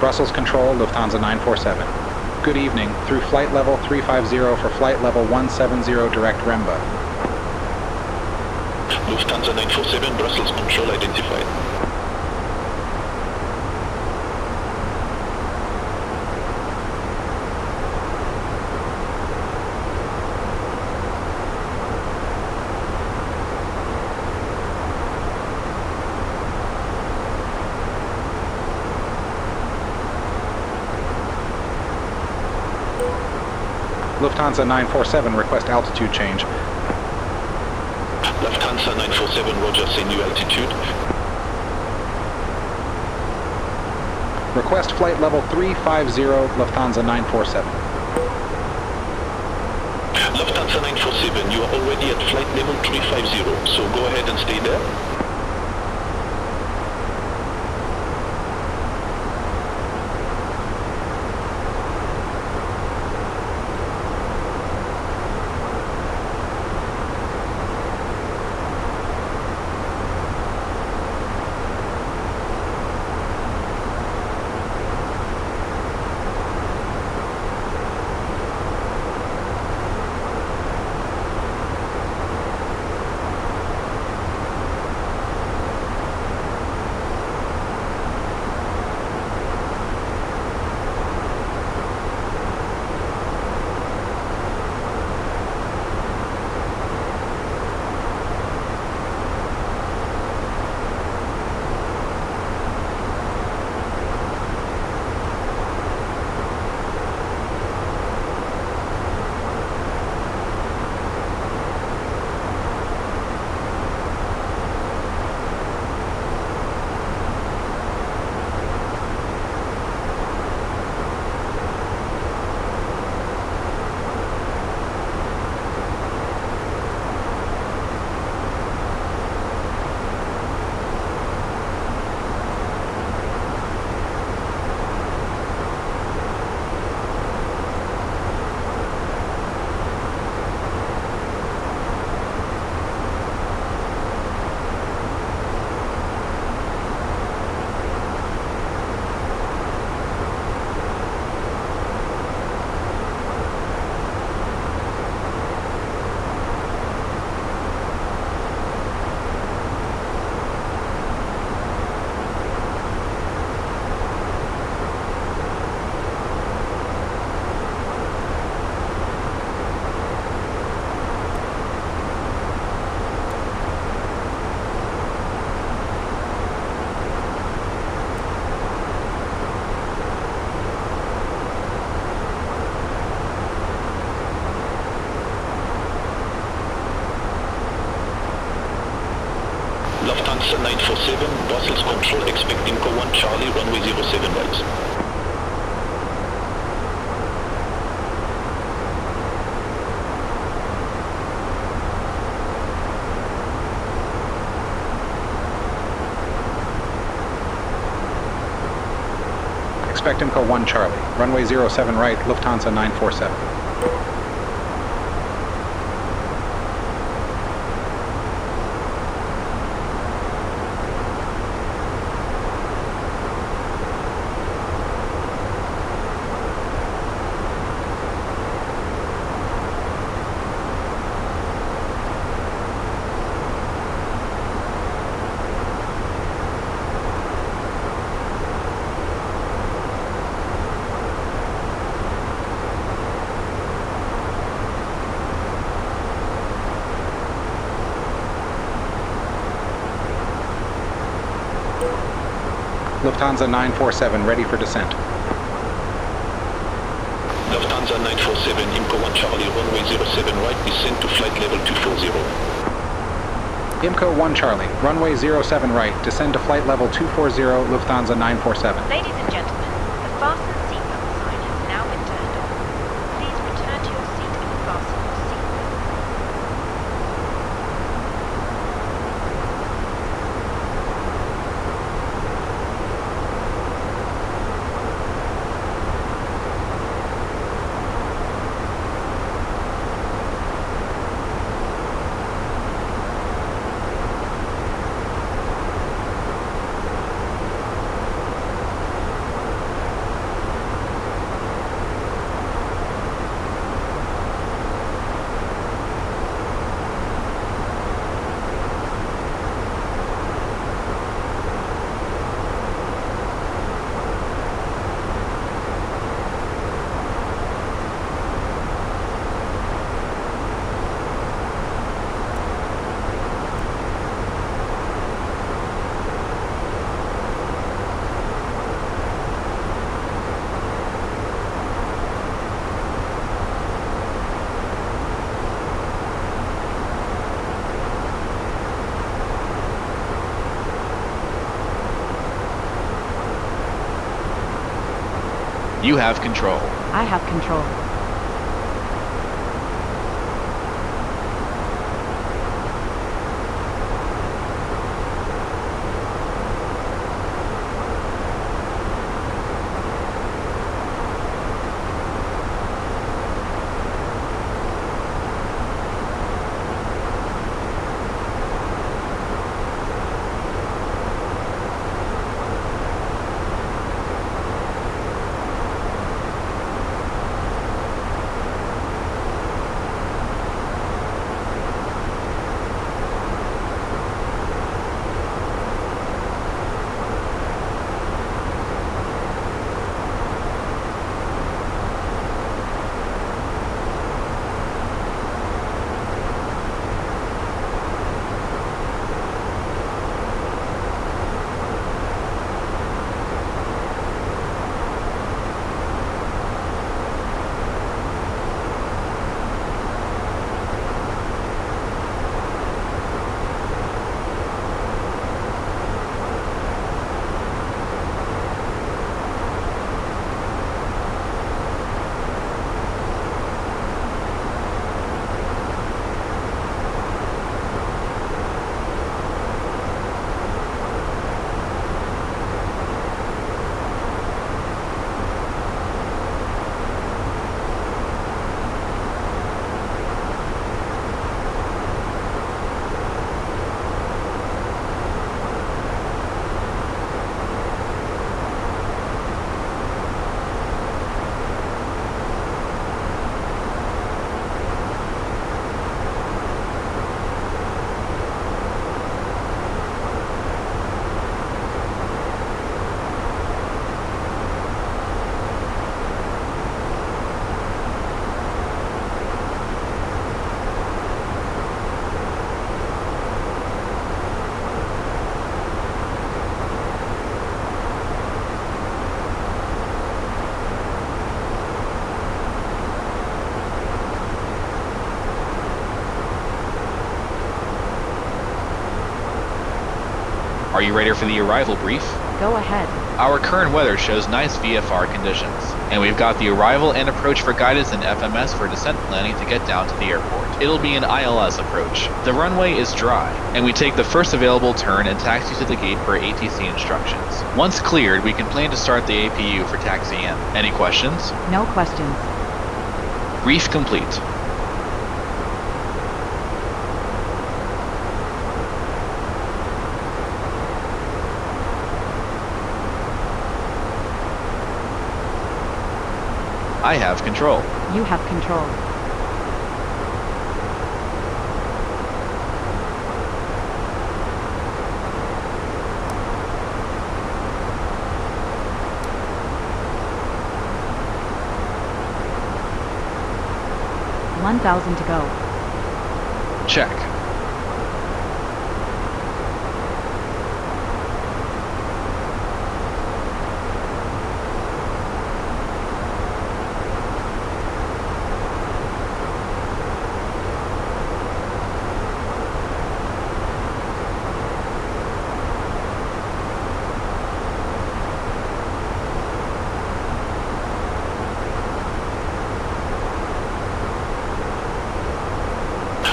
Brussels Control, Lufthansa 947. Good evening, through flight level 350 for flight level 170 direct Remba. Lufthansa 947, Brussels Control identified. Lufthansa 947, request altitude change. Lufthansa 947, roger, send new altitude. Request flight level 350, Lufthansa 947. Lufthansa 947, you are already at flight level 350, so go ahead and stay there. Lufthansa 947, Brussels Control, expect Inco 1 Charlie, runway 07 right. Expect Imco 1 Charlie, runway 07 right, Lufthansa 947. Lufthansa 947, ready for descent. Lufthansa 947, Imco 1 Charlie, runway 07 right, descend to flight level 240. Imco 1 Charlie, runway 07 right, descend to flight level 240, Lufthansa 947. Ladies and gentlemen, the fasten seatbelt sign has now been turned on. Please return to your seat and fasten your seatbelt. You have control. I have control. Are you ready for the arrival brief? Go ahead. Our current weather shows nice VFR conditions, and we've got the arrival and approach for guidance and FMS for descent planning to get down to the airport. It'll be an ILS approach. The runway is dry, and we take the first available turn and taxi to the gate per ATC instructions. Once cleared, we can plan to start the APU for taxi in. Any questions? No questions. Brief complete. I have control. You have control. $1,000 to go. Check.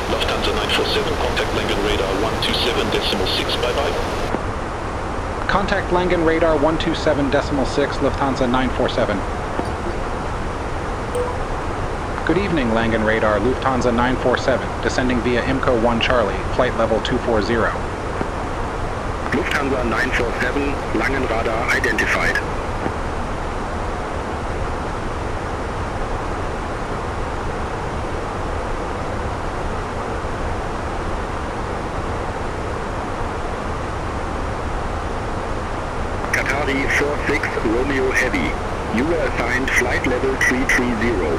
Lufthansa 947, contact Langen radar 127.6, bye-bye. Contact Langen radar 127.6, Lufthansa 947. Good evening, Langen radar, Lufthansa 947, descending via IMCO 1 Charlie, flight level 240. Lufthansa 947, Langen radar identified. Qatari 46 Romeo Heavy. You were assigned flight level 330.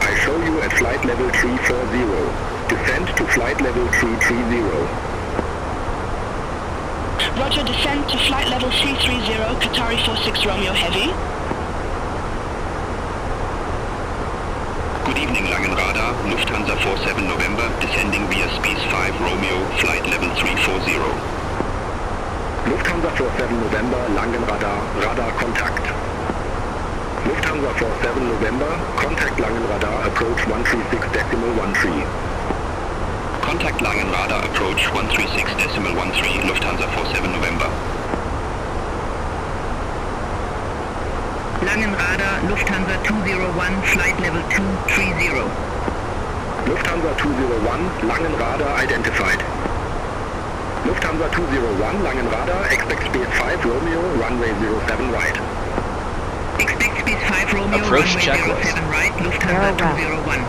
I show you at flight level 340. Descend to flight level 330. Roger, descend to flight level 330, Qatari 46 Romeo Heavy. Good evening, Langen radar, Lufthansa 47 November, descending via Space 5 Romeo, flight level 340. Lufthansa 47 November, Langen radar, radar contact. Lufthansa Lufthansa 47 November, contact Langenradar approach 136.13. Contact Langenradar approach 136.13, Lufthansa 47 November. Langenradar, Lufthansa 201, flight level 230. Lufthansa 201, Langenradar identified. Lufthansa 201, Langenradar, expect speed 5 Romeo, runway 07 right. Expect speed 5 Romeo, Approach runway checklist. 07 right, Lufthansa 201.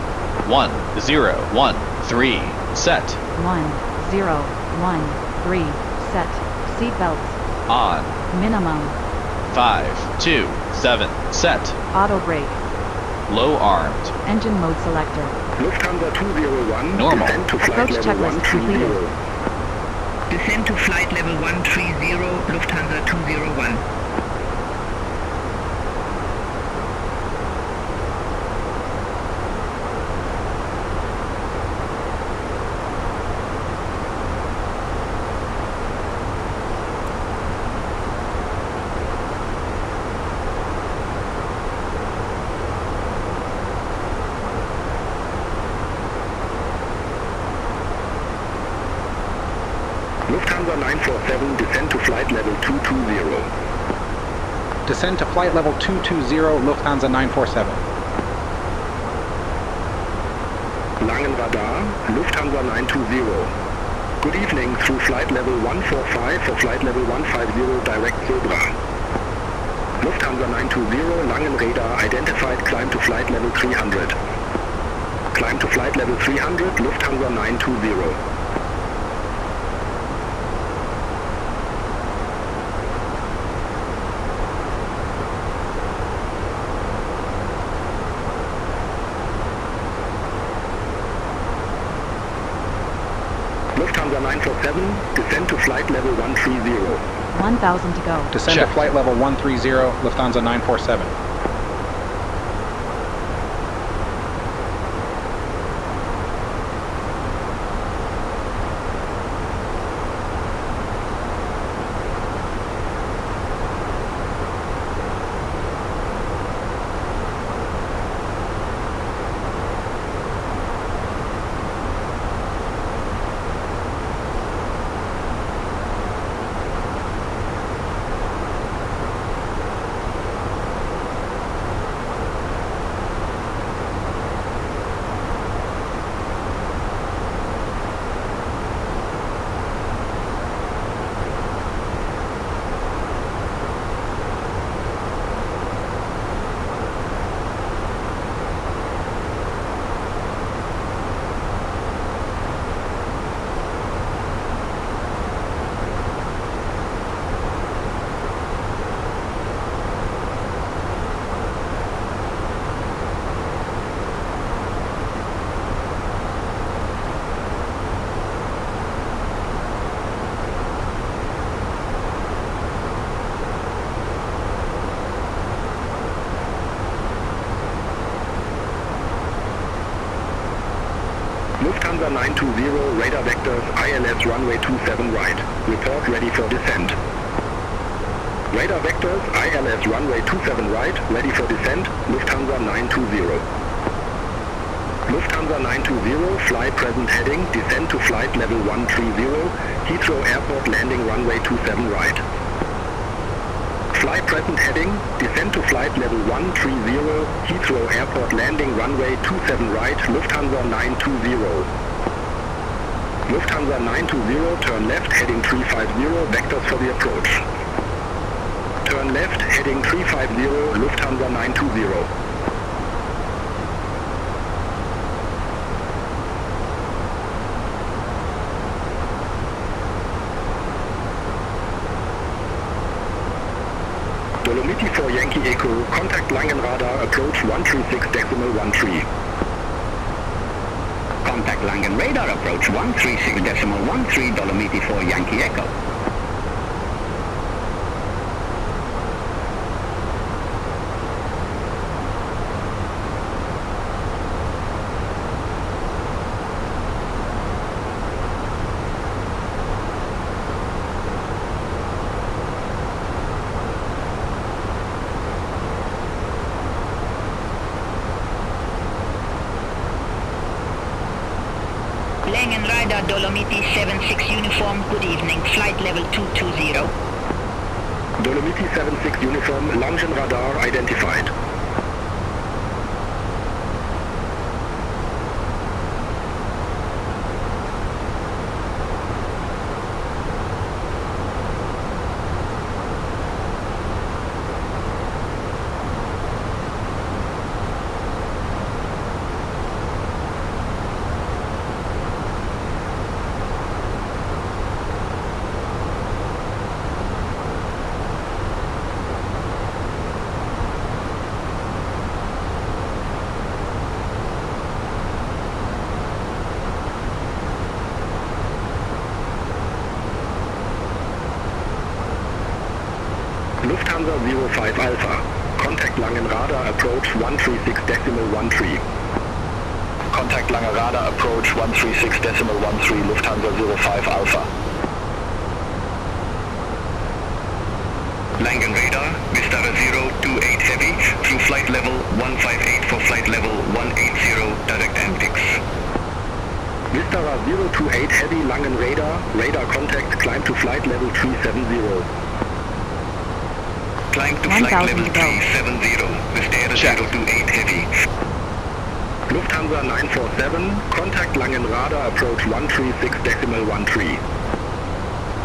1013, set. 1013, set. Seatbelts. On. Minimum. 527, set. Auto brake. Low armed. Engine mode selector. Lufthansa 201, Normal. descend to flight Approach level checklist completed. 130. Descend to flight level 130, Lufthansa 201. Lufthansa 947, descend to flight level 220. Descend to flight level 220, Lufthansa 947. Langenradar, Lufthansa 920. Good evening through flight level 145 for flight level 150 direct Zebra. Lufthansa 920, Langenradar identified, climb to flight level 300. Climb to flight level 300, Lufthansa 920. Lufthansa 947, descend to flight level 130. 1000 to go. Descend Check. to flight level 130, Lufthansa 947. Lufthansa 920, radar vectors ILS runway 27 right. Report ready for descent. Radar vectors ILS runway 27 right, ready for descent, Lufthansa 920. Lufthansa 920, fly present heading, descend to flight level 130, Heathrow Airport landing runway 27 right. Fly present heading, descend to flight level 130, Heathrow Airport landing runway 27 right, Lufthansa 920. Lufthansa 920, turn left heading 350, vectors for the approach. Turn left heading 350, Lufthansa 920. Dolomiti 4 Yankee Echo, contact Langenradar, approach 136.13. Contact Langenradar, approach 136.13, Dolomiti 4 Yankee Echo. Langenradar Dolomiti 76 uniform, good evening, flight level 220. Dolomiti 76 uniform, Langenradar identified. Lufthansa 05 Alpha. Contact Langenradar approach 136.13. Contact Langenradar approach 136.13 Lufthansa 05 Alpha. Langenradar, Vistara 028 Heavy, through flight level 158 for flight level 180, direct antics. Vistara 028 Heavy, Langenradar, radar contact, climb to flight level 370. Climb to flight level 370, Vistara 028 Heavy. Lufthansa 947, contact Langenradar approach 136.13.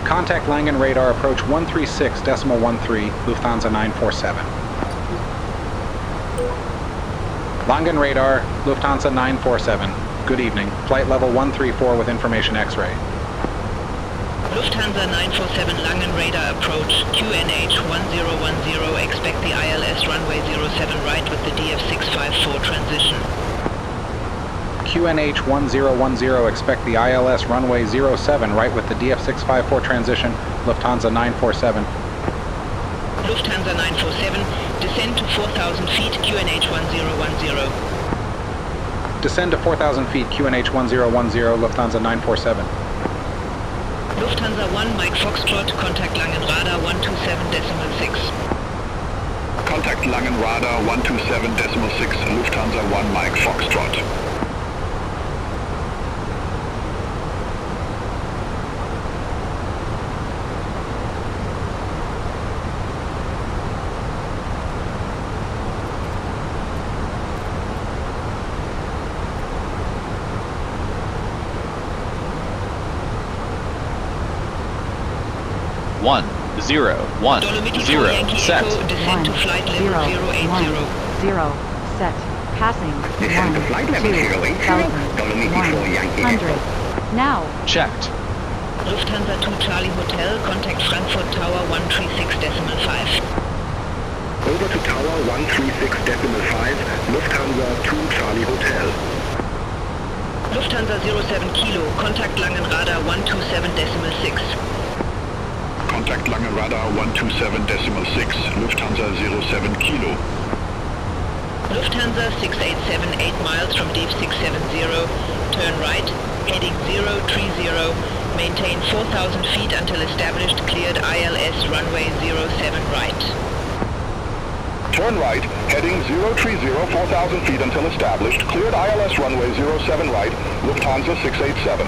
Contact Langenradar approach 136.13, Lufthansa 947. Langenradar, Lufthansa 947. Good evening. Flight level 134 with information X-ray. Lufthansa 947 Langenradar approach QNH 1010, expect the ILS runway 07 right with the DF654 transition. QNH 1010, expect the ILS runway 07 right with the DF654 transition, Lufthansa 947. Lufthansa 947, descend to 4,000 feet, QNH 1010. Descend to 4,000 feet, QNH 1010, Lufthansa 947. Lufthansa 1 Mike Foxtrot, contact Langenradar 127.6. Contact Langenradar 127.6, Lufthansa 1 Mike Foxtrot. One, zero, one, zero, set. Descend to flight level 080. 0, set. Passing. Descend to flight level 080, Dolomiti 4 Yankee. 100. Now. Checked. Lufthansa 2 Charlie Hotel, contact Frankfurt Tower 136.5. Over to Tower 136.5, Lufthansa 2 Charlie Hotel. Lufthansa 07 Kilo, contact Langenradar 127.6. Contact Langenradar 127.6, Lufthansa 07 Kilo. Lufthansa 687, 8 miles from Deep 670, turn right, heading 030, maintain 4,000 feet until established, cleared ILS runway 07 right. Turn right, heading 030, 4,000 feet until established, cleared ILS runway 07 right, Lufthansa 687.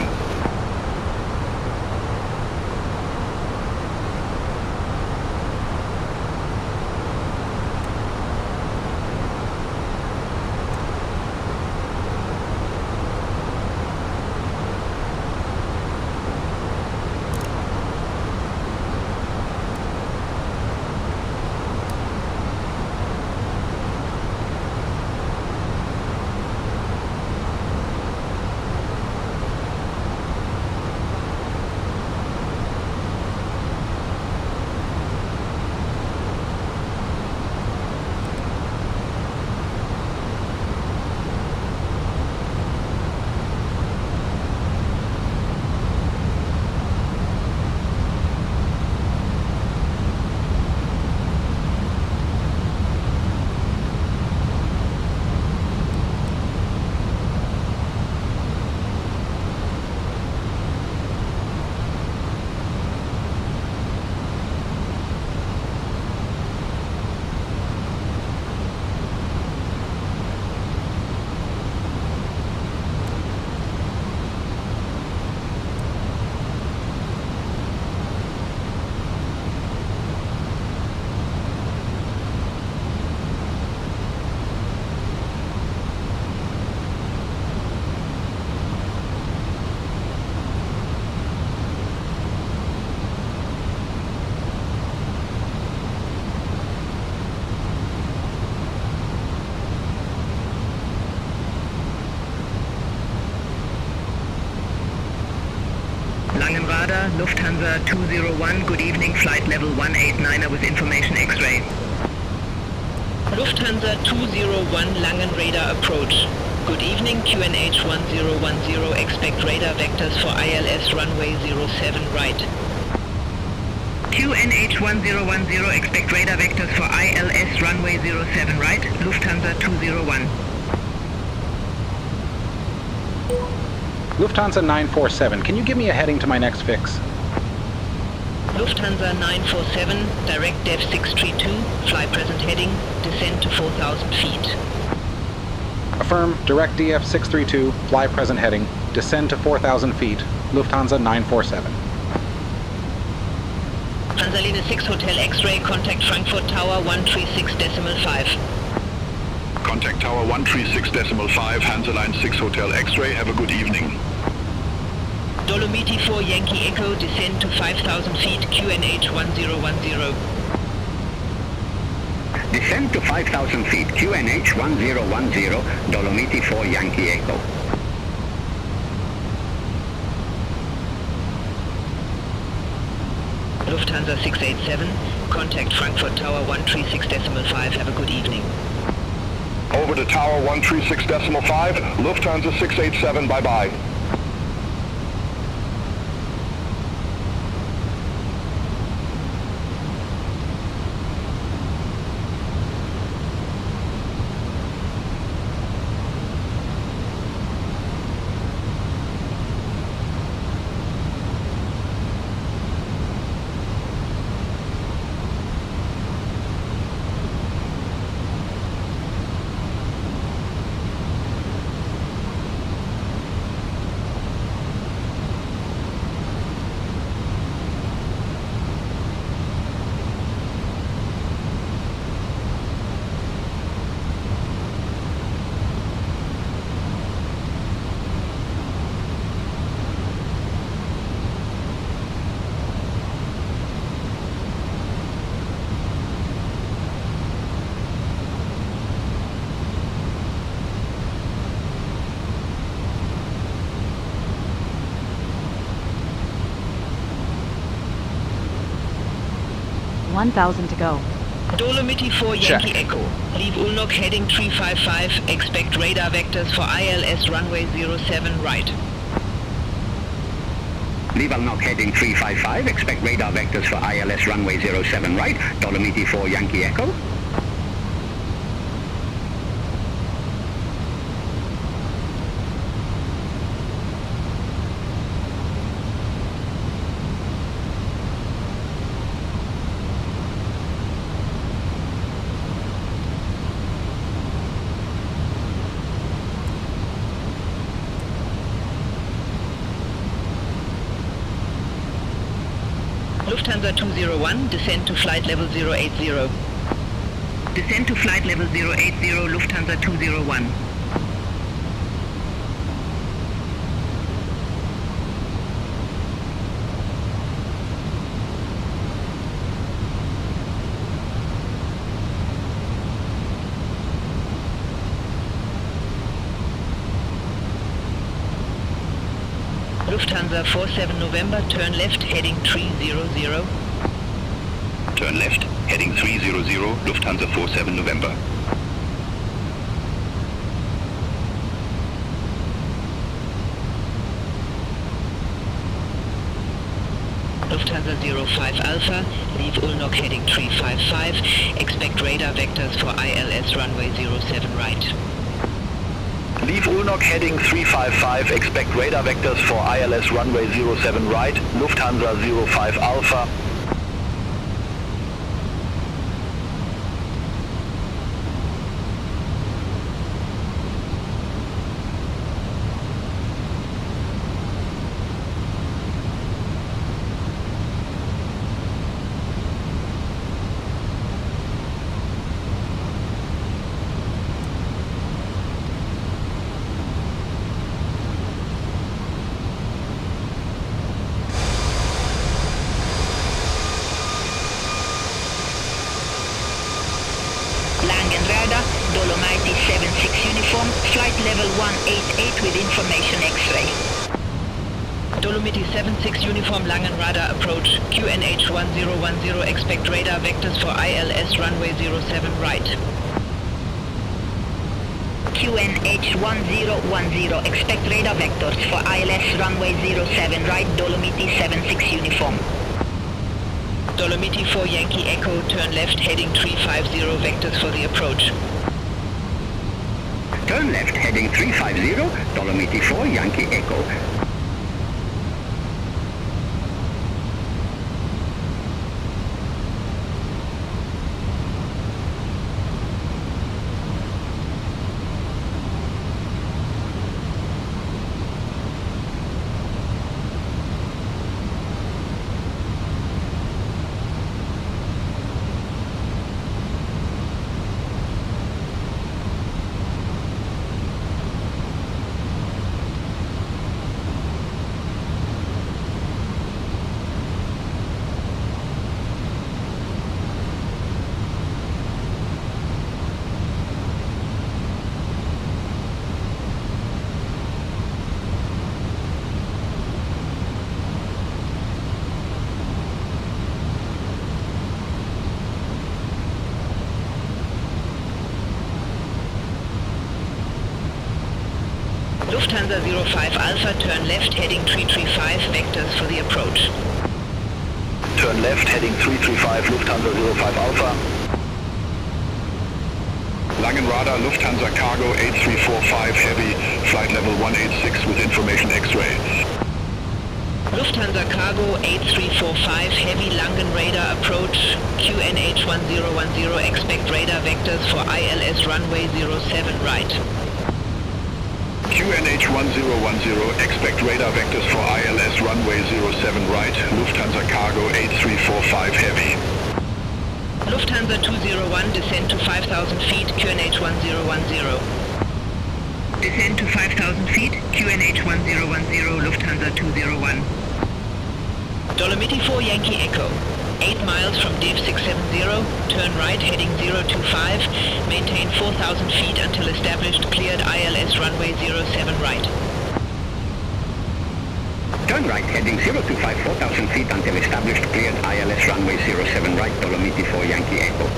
Tower, Lufthansa 201, good evening, flight level 189er with information X-ray. Lufthansa 201, Langen radar approach. Good evening, QNH 1010, expect radar vectors for ILS runway 07 right. QNH 1010, expect radar vectors for ILS runway 07 right, Lufthansa 201. Lufthansa 947, can you give me a heading to my next fix? Lufthansa 947, direct Dev 632, fly present heading, descend to 4,000 feet. Affirm, direct DF 632, fly present heading, descend to 4,000 feet, Lufthansa 947. Hansaline 6 Hotel X-ray, contact Frankfurt Tower 136.5. Contact Tower 136.5, Hansaline 6 Hotel X-ray, have a good evening. Dolomiti 4 Yankee Echo, descend to 5,000 feet, QNH 1010. Descend to 5,000 feet, QNH 1010, Dolomiti 4 Yankee Echo. Lufthansa 687, contact Frankfurt Tower 136.5, have a good evening. Over to Tower 136.5, Lufthansa 687, bye-bye. $1,000 to go. Dolomiti 4 Yankee Echo. Leave Ulnok heading 355. Expect radar vectors for ILS runway 07 right. Leave Ulnok heading 355. Expect radar vectors for ILS runway 07 right. Dolomiti 4 Yankee Echo. Lufthansa 201, descend to flight level 080. Descend to flight level 080, Lufthansa 201. Lufthansa 47 November, turn left, heading 300. Turn left, heading 300, Lufthansa 47 November. Lufthansa 05 Alpha, leave Ulnok heading 355, expect radar vectors for ILS runway 07 right. Leave Ulnok heading 355, expect radar vectors for ILS runway 07 right, Lufthansa 05 Alpha. Dolomiti 76 uniform, flight level 188 with information X-ray. Dolomiti 76 Uniform Langen Radar approach, QNH 1010, expect radar vectors for ILS runway 07 right. QNH 1010, expect radar vectors for ILS runway 07 right, Dolomiti 76 Uniform. Dolomiti 4 Yankee Echo, turn left heading 350, vectors for the approach. Turn left heading 350, Dolomiti 4 Yankee Echo. Lufthansa 05 Alpha, turn left heading 335, vectors for the approach. Turn left heading 335, Lufthansa 05 Alpha. Langen Radar, Lufthansa Cargo 8345 Heavy, flight level 186 with information X-ray. Lufthansa Cargo 8345 Heavy Langen Radar approach, QNH 1010, expect radar vectors for ILS runway 07 right. QNH 1010, expect radar vectors for ILS runway 07 right, Lufthansa Cargo 8345 Heavy. Lufthansa 201, descend to 5,000 feet, QNH 1010. Descend to 5,000 feet, QNH 1010, Lufthansa 201. Dolomiti 4 Yankee Echo, 8 miles from Div 670, turn right heading 025, maintain 4,000 feet until established, cleared ILS runway 07 right. Turn right heading 025, 4,000 feet until established, cleared ILS runway 07 right, Dolomiti 4 Yankee Echo.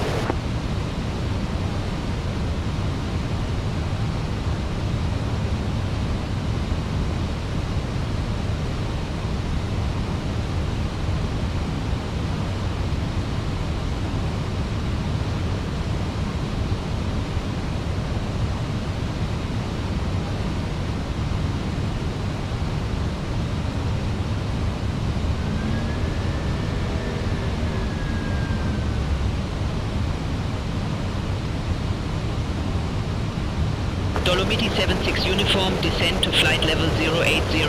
Dolomiti 76 Uniform, descend to flight level 080.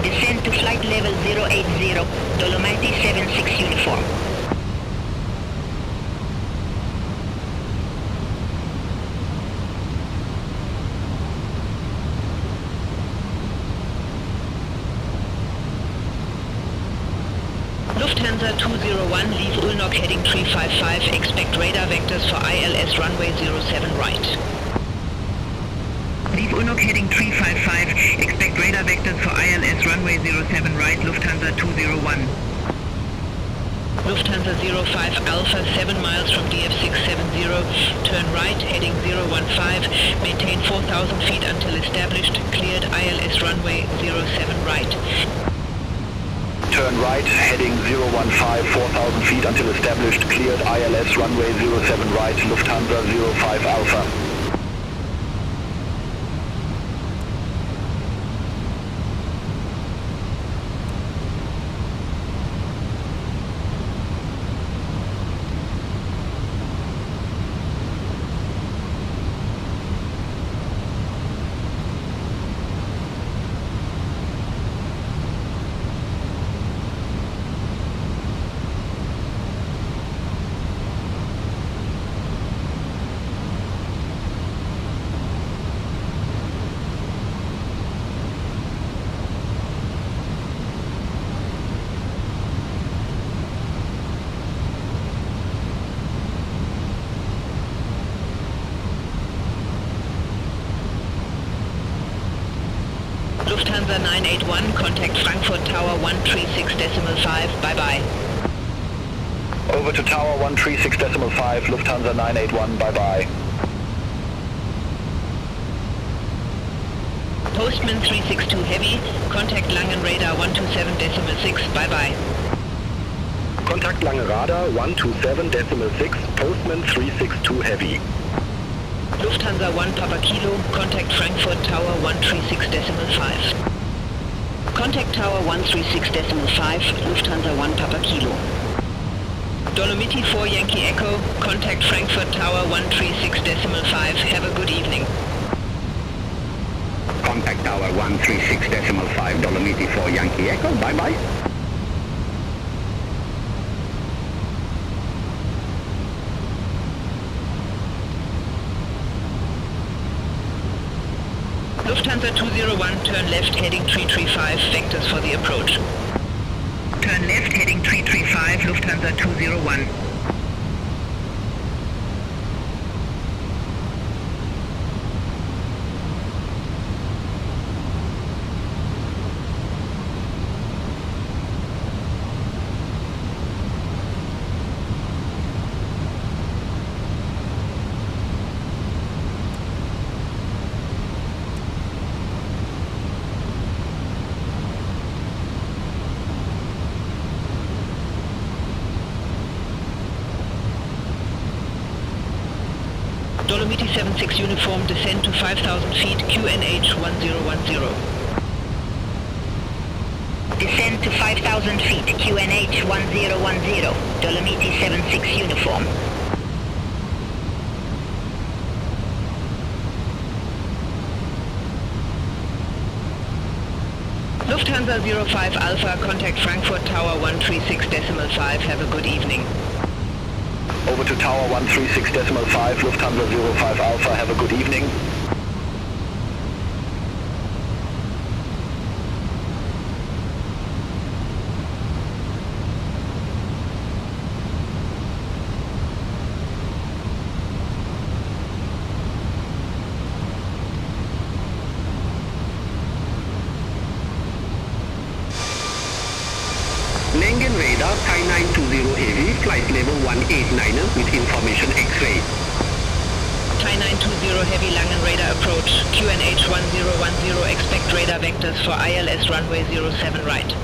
Descend to flight level 080, Dolomiti 76 Uniform. Lufthansa 201, leave Ulnok heading 355, expect radar vectors for ILS runway 07 right. Leave Ulnok heading 355, expect radar vectors for ILS runway 07 right, Lufthansa 201. Lufthansa 05 Alpha, 7 miles from DF 670, turn right heading 015, maintain 4,000 feet until established, cleared ILS runway 07 right. Turn right, heading 015, 4,000 feet until established, cleared ILS runway 07 right, Lufthansa 05 Alpha. Lufthansa 981, contact Frankfurt Tower 136.5, bye-bye. Over to Tower 136.5, Lufthansa 981, bye-bye. Postman 362 Heavy, contact Langen Radar 127.6, bye-bye. Contact Lange Radar 127.6, Postman 362 Heavy. Lufthansa 1 Papa Kilo, contact Frankfurt Tower 136.5. Contact Tower 136.5, Lufthansa 1 Papa Kilo. Dolomiti 4 Yankee Echo, contact Frankfurt Tower 136.5, have a good evening. Contact Tower 136.5, Dolomiti 4 Yankee Echo, bye-bye. Lufthansa 201, turn left heading 335, vectors for the approach. Turn left heading 335, Lufthansa 201. Dolomiti 76 uniform, descend to 5,000 feet, QNH 1010. Descend to 5,000 feet, QNH 1010, Dolomiti 76 uniform. Lufthansa 05 Alpha, contact Frankfurt Tower 136.5, have a good evening. Over to Tower 136.5, Lufthansa 05 Alpha, have a good evening. Langen Radar, Thai 920 Heavy, flight level 189er with information X-ray. Thai 920 Heavy Langen Radar approach, QNH 1010, expect radar vectors for ILS runway 07 right.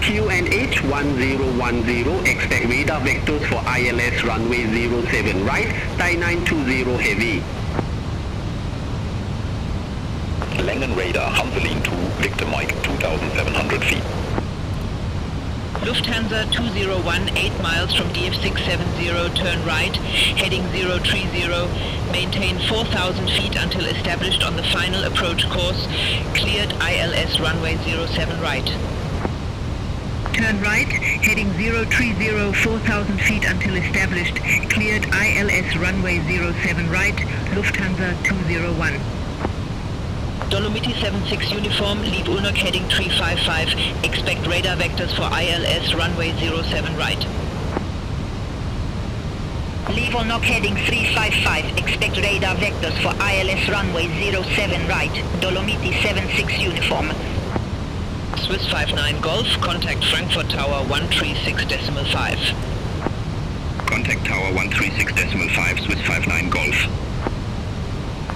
QNH 1010, expect radar vectors for ILS runway 07 right, Thai 920 Heavy. Langen Radar, Hanselin 2, Victor Mike, 2,700 feet. Lufthansa 201, 8 miles from DF670, turn right, heading 030, maintain 4,000 feet until established on the final approach course, cleared ILS runway 07 right. Turn right, heading 030, 4,000 feet until established, cleared ILS runway 07 right, Lufthansa 201. Dolomiti 76 uniform, leave Ulnok heading 355, expect radar vectors for ILS runway 07 right. Leave Ulnok heading 355, expect radar vectors for ILS runway 07 right, Dolomiti 76 uniform. Swiss 59 Golf, contact Frankfurt Tower 136.5. Contact Tower 136.5, Swiss 59 Golf.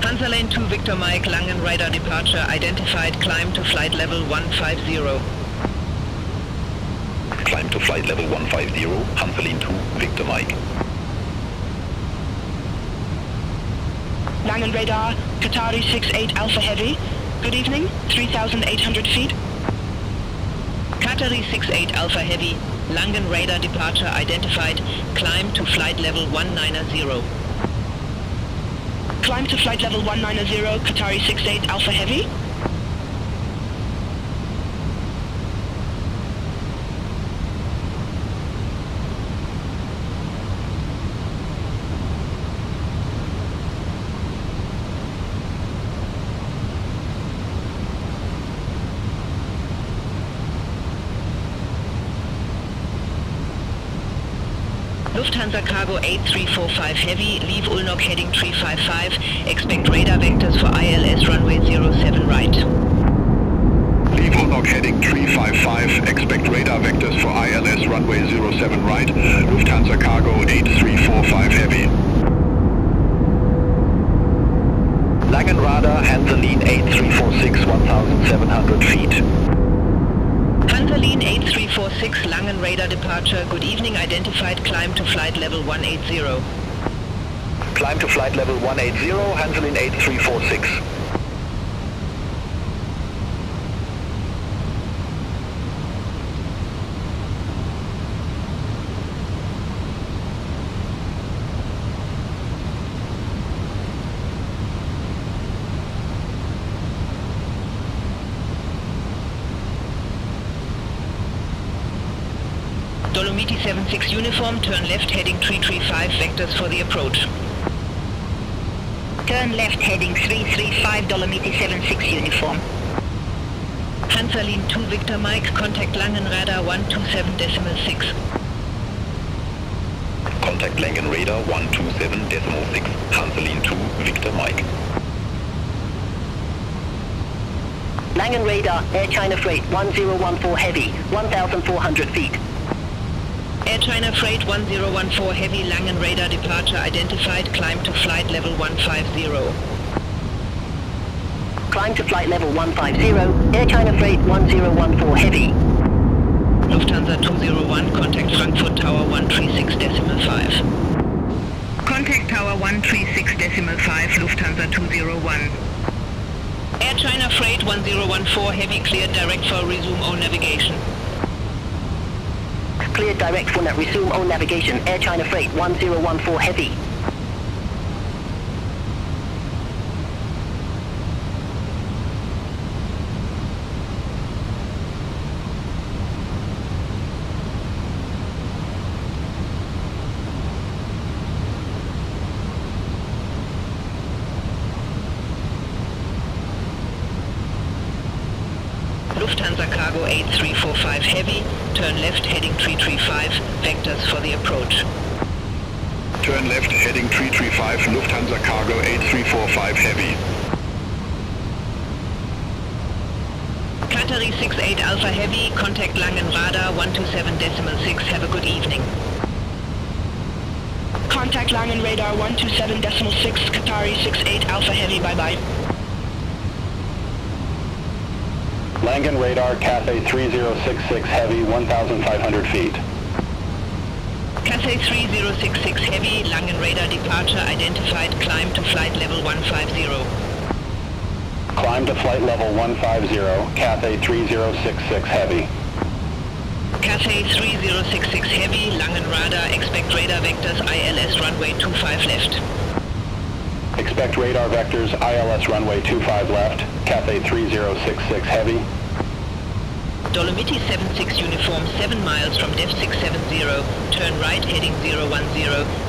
Hansa Lane 2 Victor Mike, Langen Radar departure identified, climb to flight level 150. Climb to flight level 150, Hansa Lane 2 Victor Mike. Langen Radar, Qatari 68 Alpha Heavy. Good evening, 3,800 feet. Qatari 68 Alpha Heavy, Langen Radar departure identified, climb to flight level 190. Climb to flight level 190, Qatari 68 Alpha Heavy. Lufthansa Cargo 8345 Heavy, leave Ulnok heading 355, expect radar vectors for ILS runway 07 right. Leave Ulnok heading 355, expect radar vectors for ILS runway 07 right, Lufthansa Cargo 8345 Heavy. Langenradar, Hansaline 8346, 1,700 feet. Hansaline 8346, Langen radar departure, good evening, identified, climb to flight level 180. Climb to flight level 180, Hansaline 8346. Dolomiti 76 uniform, turn left heading 335, vectors for the approach. Turn left heading 335, Dolomiti 76 uniform. Hansaline 2 Victor Mike, contact Langen radar 127.6. Contact Langen radar 127.6, Hansaline 2 Victor Mike. Langen radar, Air China Freight 1014 Heavy, 1,400 feet. Air China Freight 1014 Heavy, Langen radar departure identified, climb to flight level 150. Climb to flight level 150, Air China Freight 1014 Heavy. Lufthansa 201, contact Frankfurt Tower 136.5. Contact Tower 136.5, Lufthansa 201. Air China Freight 1014 Heavy, cleared direct for resume on navigation. Cleared direct for resume on navigation, Air China Freight 1014 Heavy. Lufthansa Cargo 8345 Heavy, turn left heading 335, vectors for the approach. Turn left heading 335, Lufthansa Cargo 8345 Heavy. Qatari 68 Alpha Heavy, contact Langen radar 127.6, have a good evening. Contact Langen radar 127.6, Qatari 68 Alpha Heavy, bye-bye. Langen radar, Cathay 3066 Heavy, 1,500 feet. Cathay 3066 Heavy, Langen radar departure identified, climb to flight level 150. Climb to flight level 150, Cathay 3066 Heavy. Cathay 3066 Heavy, Langen radar, expect radar vectors ILS runway 25 left. Expect radar vectors ILS runway 25 left, Cathay 3066 Heavy. Dolomiti 76 uniform 7 miles from depth 670, turn right heading 010,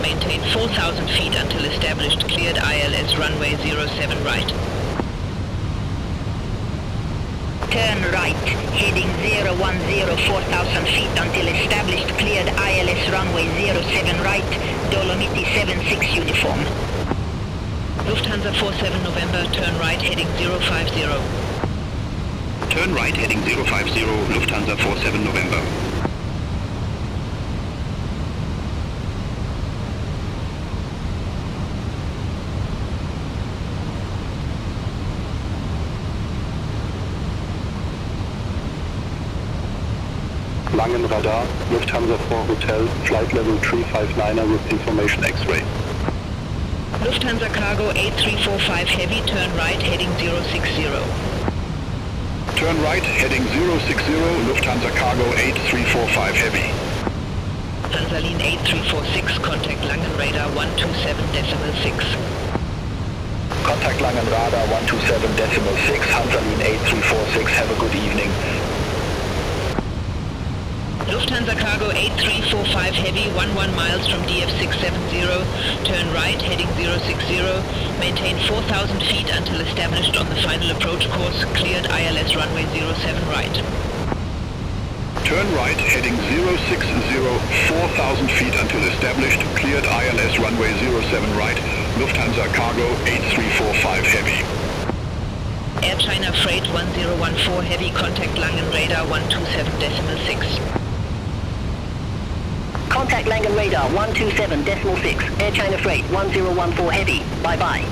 maintain 4,000 feet until established, cleared ILS runway 07 right. Turn right, heading 010, 4,000 feet until established, cleared ILS runway 07 right, Dolomiti 76 uniform. Lufthansa 47 November, turn right heading 050. Turn right heading 050, Lufthansa 47 November. Langen radar, Lufthansa 4 Hotel, flight level 359er with information X-ray. Lufthansa Cargo 8345 Heavy, turn right heading 060. Turn right heading 060, Lufthansa Cargo 8345 Heavy. Hansaline 8346, contact Langen radar 127.6. Contact Langen radar 127.6, Hansaline 8346, have a good evening. Lufthansa Cargo 8345 Heavy, 11 miles from DF670, turn right heading 060, maintain 4,000 feet until established on the final approach course, cleared ILS runway 07 right. Turn right, heading 060, 4,000 feet until established, cleared ILS runway 07 right, Lufthansa cargo 8345 heavy. Air China Freight 1014 heavy, contact Langen radar 127.6. Contact Langen radar 127.6. Air China Freight 1014 heavy. Bye-bye.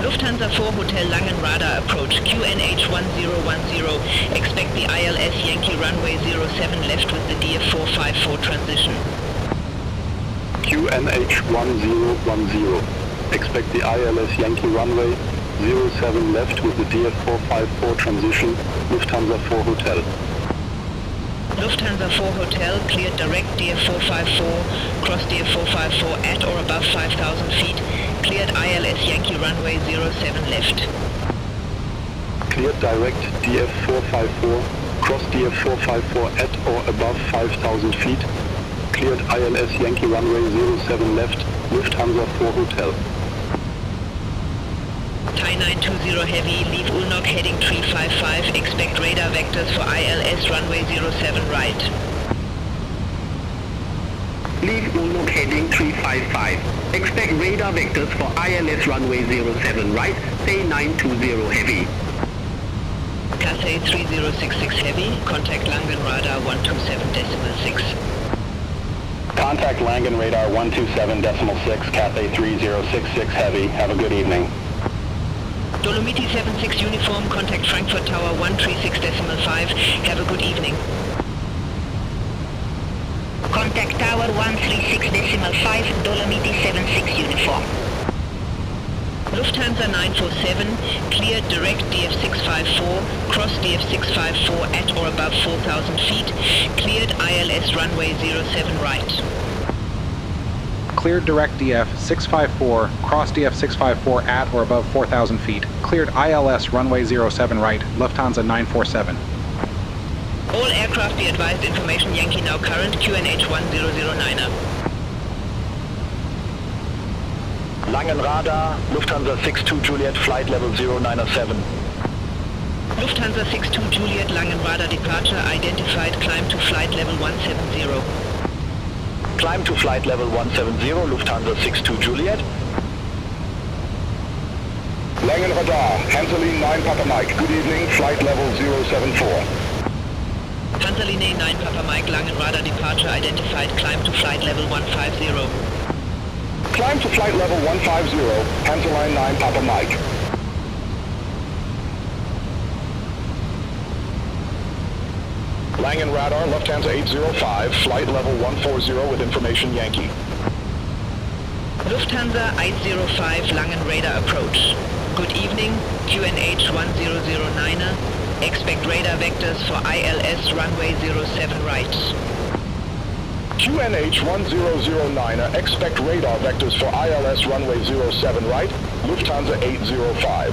Lufthansa 4 Hotel Langen radar approach QNH 1010. Expect the ILS Yankee runway 07 left with the DF454 transition. QNH 1010. Expect the ILS Yankee runway 07 left with the DF454 transition, Lufthansa 4 Hotel. Lufthansa 4 Hotel, cleared direct DF454, cross DF454 at or above 5,000 feet, cleared ILS Yankee runway 07 left. Cleared direct DF454, cross DF454 at or above 5,000 feet, cleared ILS Yankee runway 07 left, Lufthansa 4 Hotel. Thai 920 heavy, leave Ulnok heading 355, expect radar vectors for ILS runway 07 right. Leave Ulnok heading 355. Expect radar vectors for ILS runway 07 right, say 920 heavy. Cathay 3066 heavy, contact Langen radar 127.6. Contact Langen radar 127.6, Cathay 3066 heavy. Have a good evening. Dolomiti 76 uniform, contact Frankfurt Tower 136.5. Have a good evening. Contact Tower 136.5, Dolomiti 76 uniform. Lufthansa 947, cleared direct DF654, cross DF654 at or above 4,000 feet, cleared ILS runway 07 right. Cleared direct DF654, cross DF654 at or above 4,000 feet, cleared ILS runway 07 right, Lufthansa 947. All aircraft be advised, information Yankee now current, QNH 1009er. Langen radar, Lufthansa 62 Juliet, flight level 097. Lufthansa 62 Juliet, Langen radar departure, identified, climb to flight level 170. Climb to flight level 170, Lufthansa 62 Juliet. Langen radar, Hansaline 9 Papa Mike, good evening, flight level 074. Hansaline 9 Papa Mike, Langen radar departure, identified, climb to flight level 150. Climb to flight level 150, Hansaline 9 Papa Mike. Langen radar, Lufthansa 805, flight level 140 with information Yankee. Lufthansa 805, Langen radar approach. Good evening, QNH 1009er. Expect radar vectors for ILS runway 07 right. QNH 1009er, expect radar vectors for ILS runway 07 right, Lufthansa 805.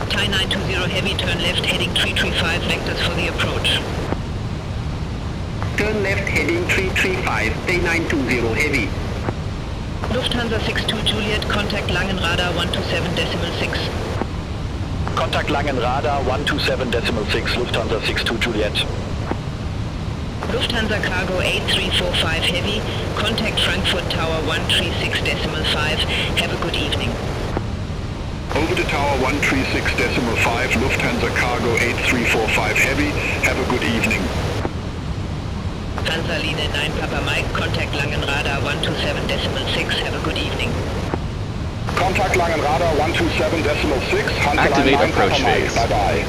Thai 920 heavy, turn left heading 335, vectors for the approach. Turn left heading 335, Thai 920 heavy. Lufthansa 62 Juliet, contact Langen radar 127.6. Contact Langen radar 127.6, Lufthansa 62 Juliet. Lufthansa cargo 8345 heavy, contact Frankfurt Tower 136.5. Have a good evening. Over to Tower 136.5, Lufthansa cargo 8345 heavy. Have a good evening. Hansaline 9 Papa Mike, contact Langen radar 127.6. Have a good evening. Contact Langen radar 127.6. Activate approach phase. Bye bye.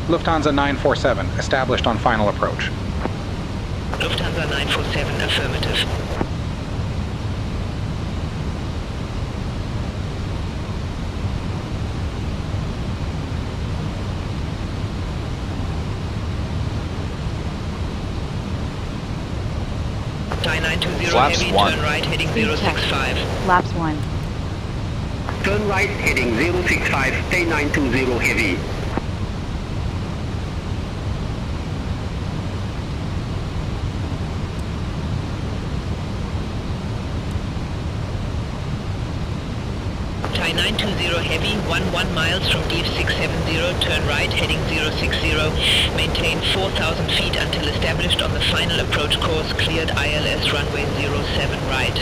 Lufthansa 947, established on final approach. Lufthansa 947, affirmative. Thai 920 Flaps heavy, 1. turn right, heading Speed check. 065. Flaps 1. Turn right, heading 065, stay 920 heavy. Thai 920 heavy, 11 miles from Deep 670, turn right, heading 060, maintain 4,000 feet until established on the final approach course, cleared ILS runway 07 right.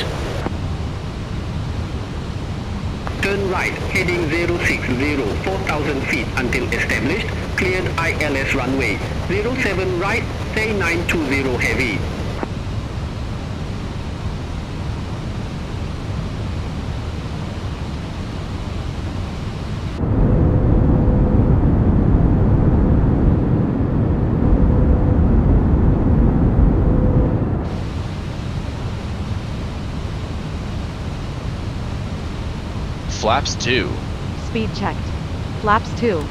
Turn right, heading 060, 4,000 feet until established, cleared ILS runway 07 right, stay 920 heavy. Flaps 2. Speed checked. Flaps 2.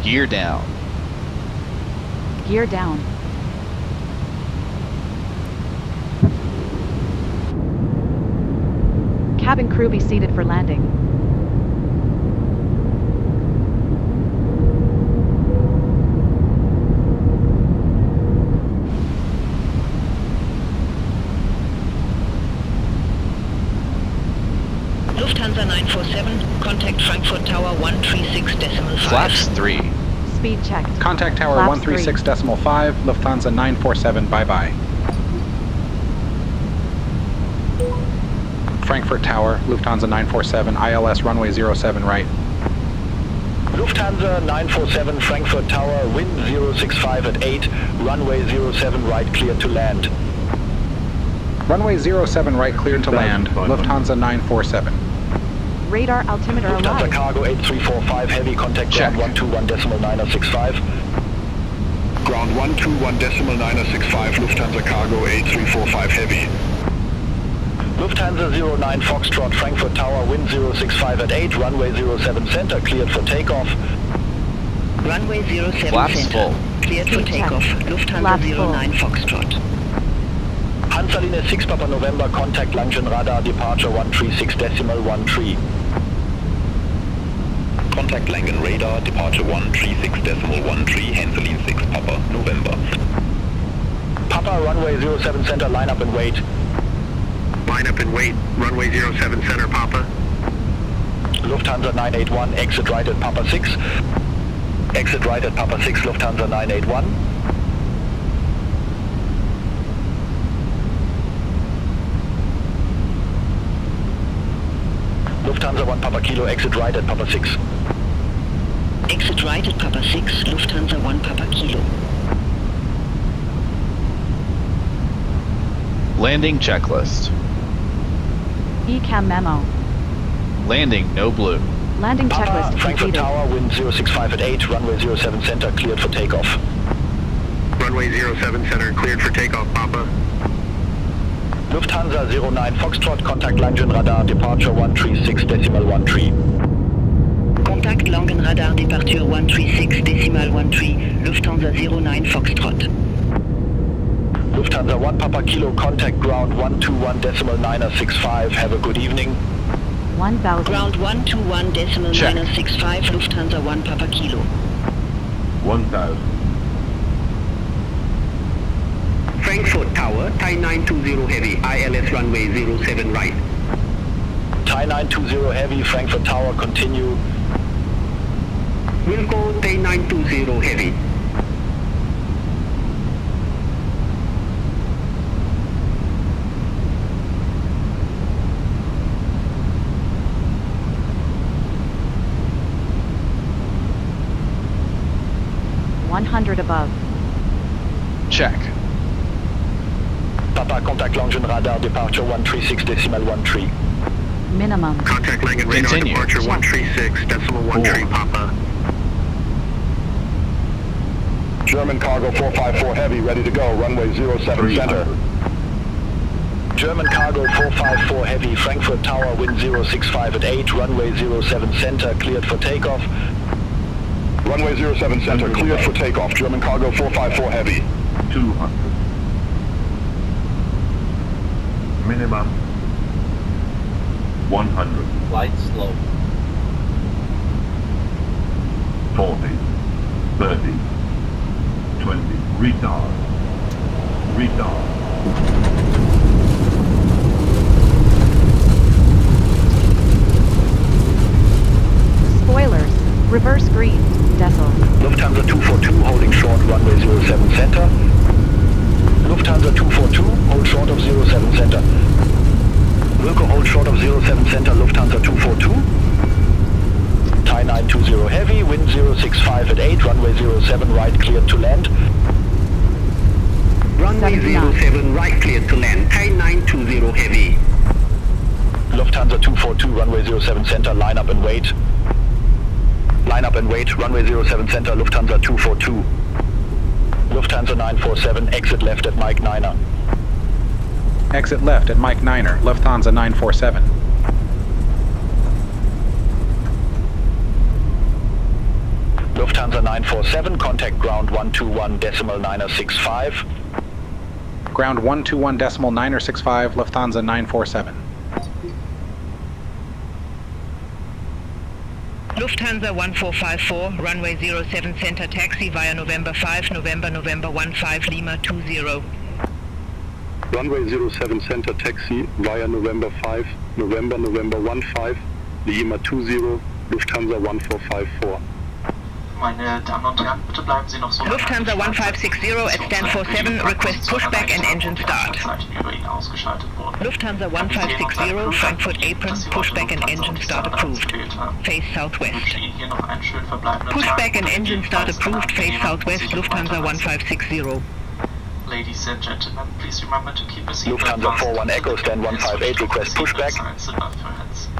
Gear down. Gear down. Cabin crew be seated for landing. Lufthansa 947, contact Frankfurt Tower 136.5. Flaps 3. Speed checked. Contact Tower Flaps 136.5, Lufthansa 947, bye-bye. Frankfurt Tower, Lufthansa 947, ILS runway 07 right. Lufthansa 947 Frankfurt Tower, wind 065 at 8, runway 07 right, cleared to land. Runway 07 right, cleared to land, Lufthansa 947. Radar altimeter Lufthansa alive. cargo 8345, heavy, contact Check. ground 121.965. Ground 121.965, Lufthansa cargo 8345 heavy. Lufthansa 09 Foxtrot Frankfurt Tower, wind 065 at 8, runway 07 center, cleared for takeoff. Runway 07 Flaps center, full. cleared for Speed check. takeoff. Lufthansa Flaps full. 09 Foxtrot. Hansaline 6 Papa November, contact Langen radar, departure 136.13. Contact Langen radar, departure 136.13, Hansaline 6 Papa November. Papa, runway 07 center, line up and wait. Line up and wait, runway 07 center, Papa. Lufthansa 981, exit right at Papa 6. Exit right at Papa 6, Lufthansa 981. Lufthansa 1 Papa Kilo, exit right at Papa 6. Exit right at Papa 6, Lufthansa 1 Papa Kilo. Landing checklist. ECAM memo. Landing no blue. Landing Papa, checklist Frankfurt completed. Tower, wind 065 at 8, runway 07 center, cleared for takeoff. Runway 07 center, cleared for takeoff, Papa. Lufthansa 09 Foxtrot, contact Langen radar, departure 136.13. Contact Langen radar, departure 136.13, Lufthansa 09 Foxtrot. Lufthansa 1 Papa Kilo, contact ground 121.965. Have a good evening. 1,000. Ground 121 decimal Check. minus 65, Lufthansa 1 Papa Kilo. 1,000. Frankfurt Tower, Thai 920 heavy, ILS runway 07 right. Thai 920 heavy, Frankfurt Tower, continue. Wilco, Thai 920 heavy. $100 above. Check. Papa, contact Longines radar, departure 136.13. Minimum. Contact Langen radar Continue. departure 136.13 Papa. German cargo 454 heavy, ready to go, runway 07 center. German cargo 454 heavy, Frankfurt Tower, wind 065 at 8, runway 07 center, cleared for takeoff. Runway 07 center, cleared for takeoff. German cargo 454 heavy. 200. Minimum 100. Flight slow. 40. 30. 20. Retard. Retard. Spoilers. Reverse green. Decil. Lufthansa 242 holding short, runway 07 center. Lufthansa 242, hold short of 07 center. Wilco, hold short of 07 center, Lufthansa 242. Thai 920 heavy, wind 065 at 8, runway 07 right, cleared to land. Runway 07 right, cleared to land. Thai 920 heavy. Lufthansa 242, runway 07 center, line up and wait. Line up and wait, runway 07 center, Lufthansa 242. Lufthansa 947, exit left at Mike 9er. Exit left at Mike 9er, Lufthansa 947. Lufthansa 947, contact ground 121 decimal 965. Ground 121 decimal 965, Lufthansa 947. Lufthansa 1454, runway 07 center, taxi via November 5, November 15 Lima 20. Runway 07 center taxi via November 5, November 15, Lima 20, Lufthansa 1454. Meine Damen und Herren, bitte bleiben Sie noch so lange. Lufthansa 1560 at stand 47, request pushback and engine start. Lufthansa 1560, Frankfurt apron, pushback and engine start approved. Face southwest. Pushback and engine start approved, face southwest, Lufthansa 1560. Ladies and gentlemen, please remember to keep a seatbelt Lufthansa 41 Echo, stand 158, request pushback.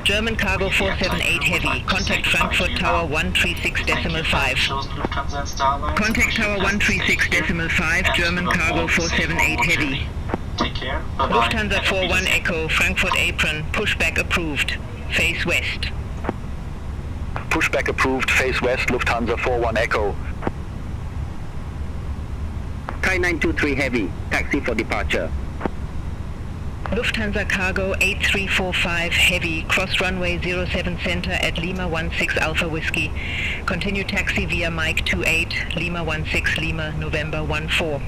German cargo 478 heavy, contact Frankfurt Tower 136.5. Contact Tower 136.5, German cargo 478 heavy. Take care. Lufthansa 41 Echo, Frankfurt apron, pushback approved. Face west. Pushback approved, face west, Lufthansa 41 Echo. Thai 923 heavy, taxi for departure. Lufthansa cargo 8345 heavy, cross runway 07 center at Lima 16 Alpha Whiskey. Continue taxi via Mike 28, Lima 16 Lima, November 14.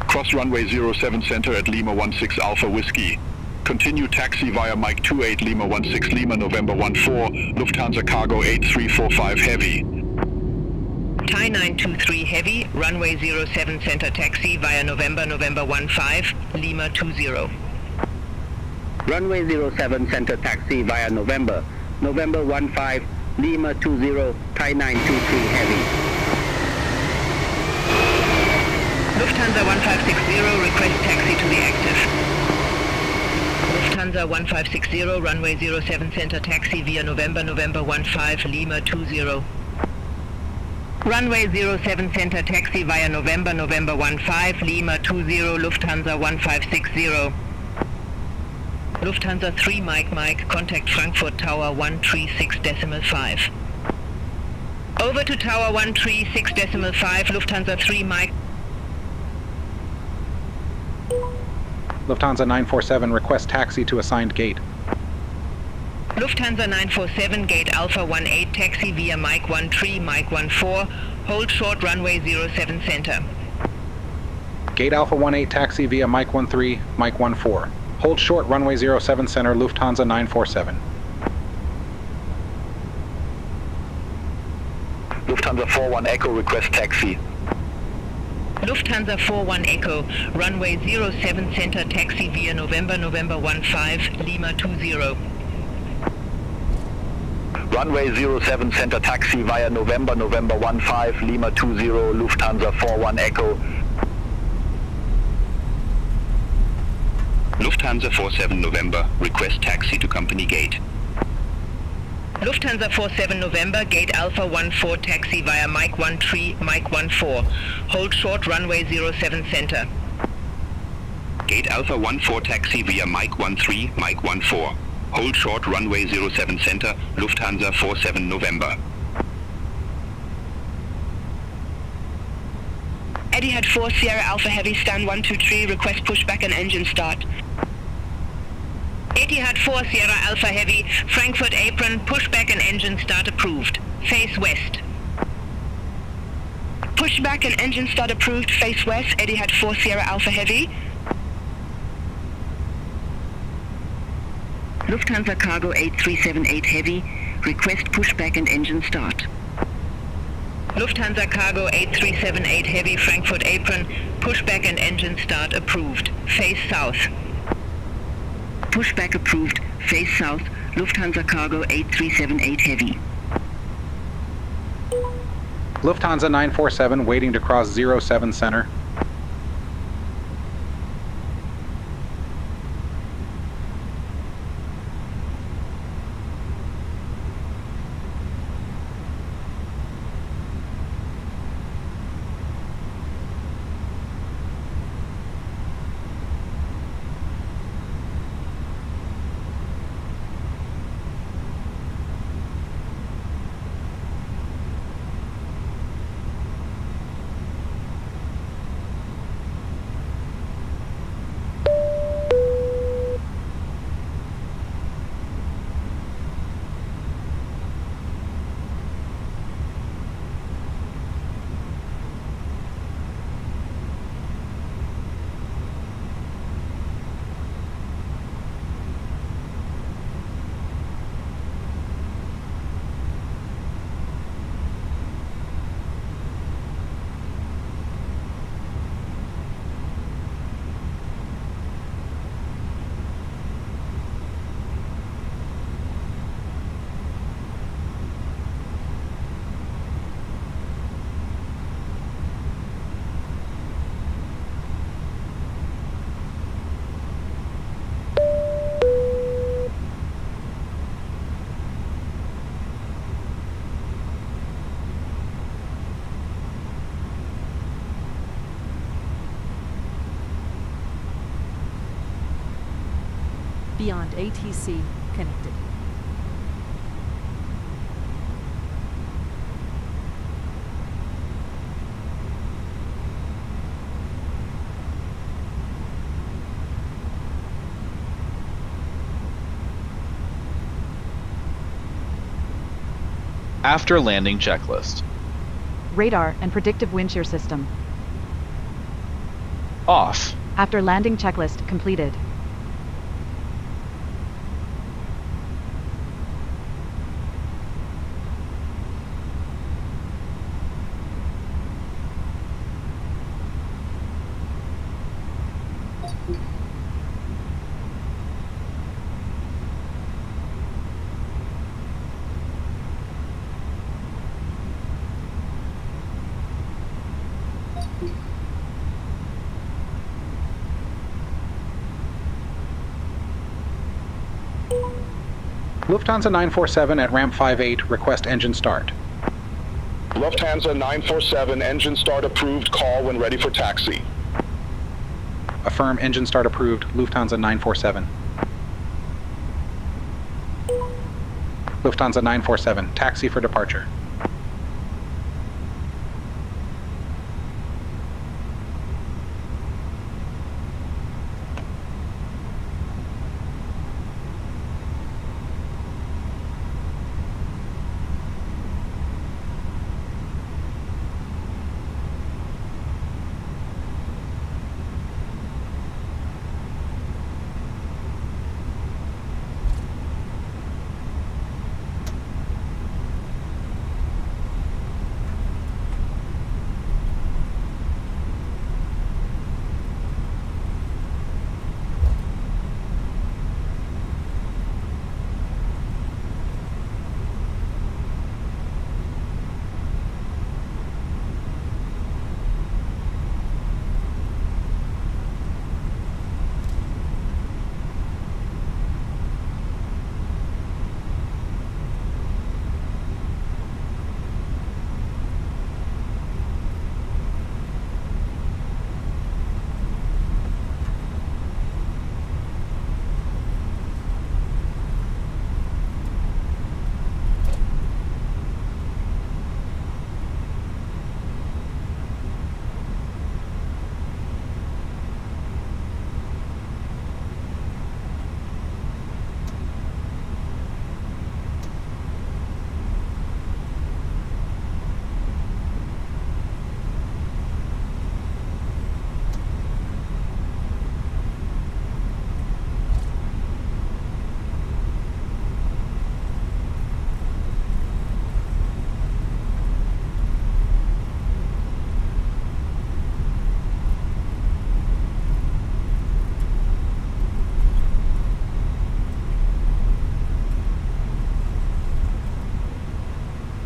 Cross runway 07 center at Lima 16 Alpha Whiskey. Continue taxi via Mike 28 Lima 16 Lima, November 14, Lufthansa cargo 8345 heavy. Thai 923 heavy, runway 07 center taxi via November 15, Lima 20. Runway 07 center taxi via November 15, Lima 20, Thai 923 heavy. Lufthansa 1560, request taxi to the active. Lufthansa 1560, runway 07 center taxi via November 15, Lima 20. Runway 07 center taxi via November 15, Lima 20, Lufthansa 1560. Lufthansa 3 Mike, contact Frankfurt Tower 136.5. Over to Tower 136.5, Lufthansa 3 Mike. Lufthansa 947, request taxi to assigned gate. Lufthansa 947, gate Alpha 18, taxi via Mike 13, Mike 14, hold short runway 07 center. Gate Alpha 18 taxi via Mike 13, Mike 14. Hold short runway 07 center, Lufthansa 947. Lufthansa 41 Echo, request taxi. Lufthansa 41 Echo, runway 07 center, taxi via November 15, Lima 20. Runway 07 center, taxi via November 15, Lima 20, Lufthansa 41 Echo. Lufthansa 47 November, request taxi to company gate. Lufthansa 47 November, gate Alpha 14, taxi via Mike 13, Mike 14. Hold short runway 07 center. Gate Alpha 14 taxi via Mike 13, Mike 14. Hold short runway 07 center, Lufthansa 47 November. Etihad 4 Sierra Alpha Heavy, stand 123, request pushback and engine start. Etihad 4 Sierra Alpha Heavy, Frankfurt apron, pushback and engine start approved. Face west. Pushback and engine start approved, face west, Etihad 4 Sierra Alpha Heavy. Lufthansa Cargo 8378 Heavy, request pushback and engine start. Lufthansa Cargo 8378 Heavy, Frankfurt apron, pushback and engine start approved. Face south. Pushback approved, face south, Lufthansa Cargo 8378 Heavy. Lufthansa 947 waiting to cross 07 center. BeyondATC connected. After landing checklist. Radar and predictive wind shear system. Off. After landing checklist completed. Lufthansa 947 at ramp 58, request engine start. Lufthansa 947, engine start approved, call when ready for taxi. Affirm, engine start approved, Lufthansa 947. Lufthansa 947, taxi for departure.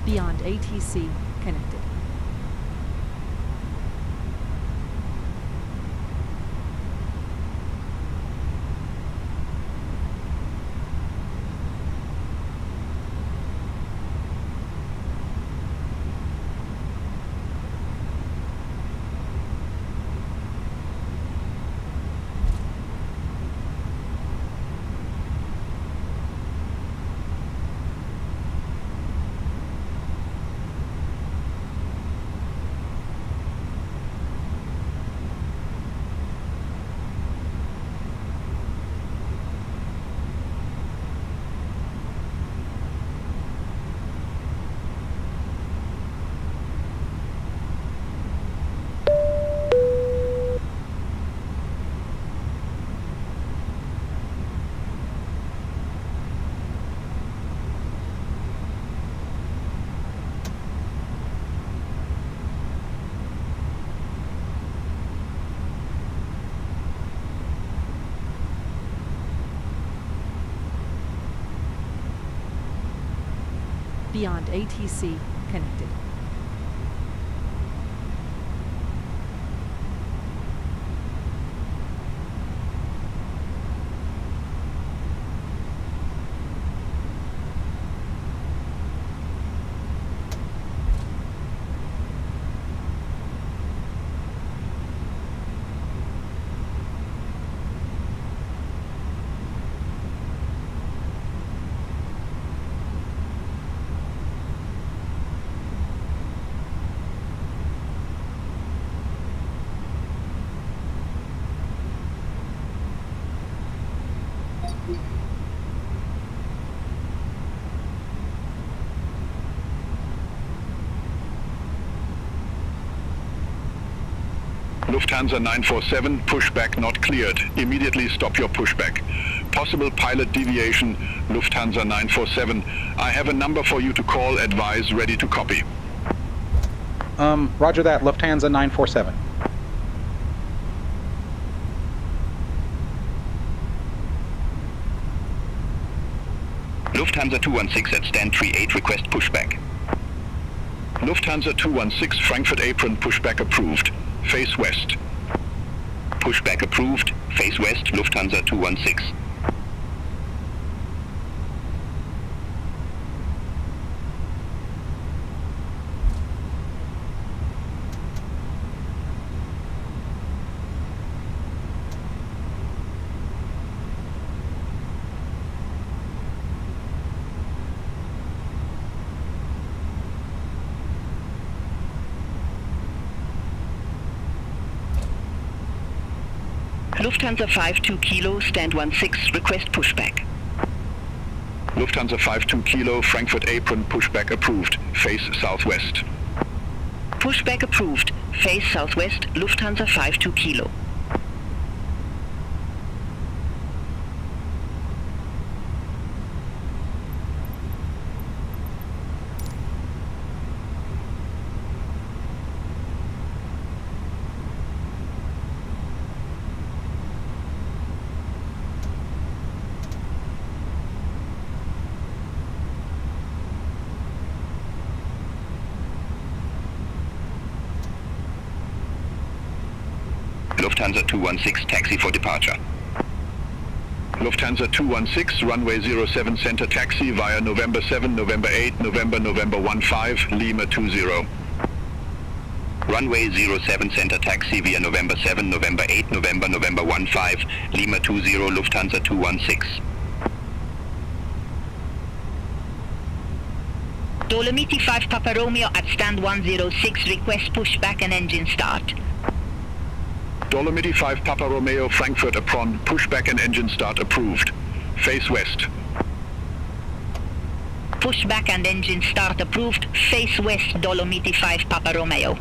BeyondATC connected. BeyondATC connected. Lufthansa 947, pushback not cleared. Immediately stop your pushback. Possible pilot deviation, Lufthansa 947. I have a number for you to call, advise, ready to copy. Roger that, Lufthansa 947. Lufthansa 216 at stand 38, request pushback. Lufthansa 216, Frankfurt apron, pushback approved. Face west. Pushback approved. Face west, Lufthansa 216. Lufthansa 52 Kilo, stand 16, request pushback. Lufthansa 52 Kilo, Frankfurt apron, pushback approved. Face southwest. Pushback approved. Face southwest, Lufthansa 52 Kilo. Lufthansa 216, taxi for departure. Lufthansa 216, runway 07 center taxi via November 7, November 8, November 15, Lima 20. Runway 07 center taxi via November 7, November 8, November 15, Lima 20, Lufthansa 216. Dolomiti 5 Papa Romeo at stand 106, request pushback and engine start. Dolomiti 5 Papa Romeo, Frankfurt apron, pushback and engine start approved. Face west. Pushback and engine start approved. Face west, Dolomiti 5 Papa Romeo.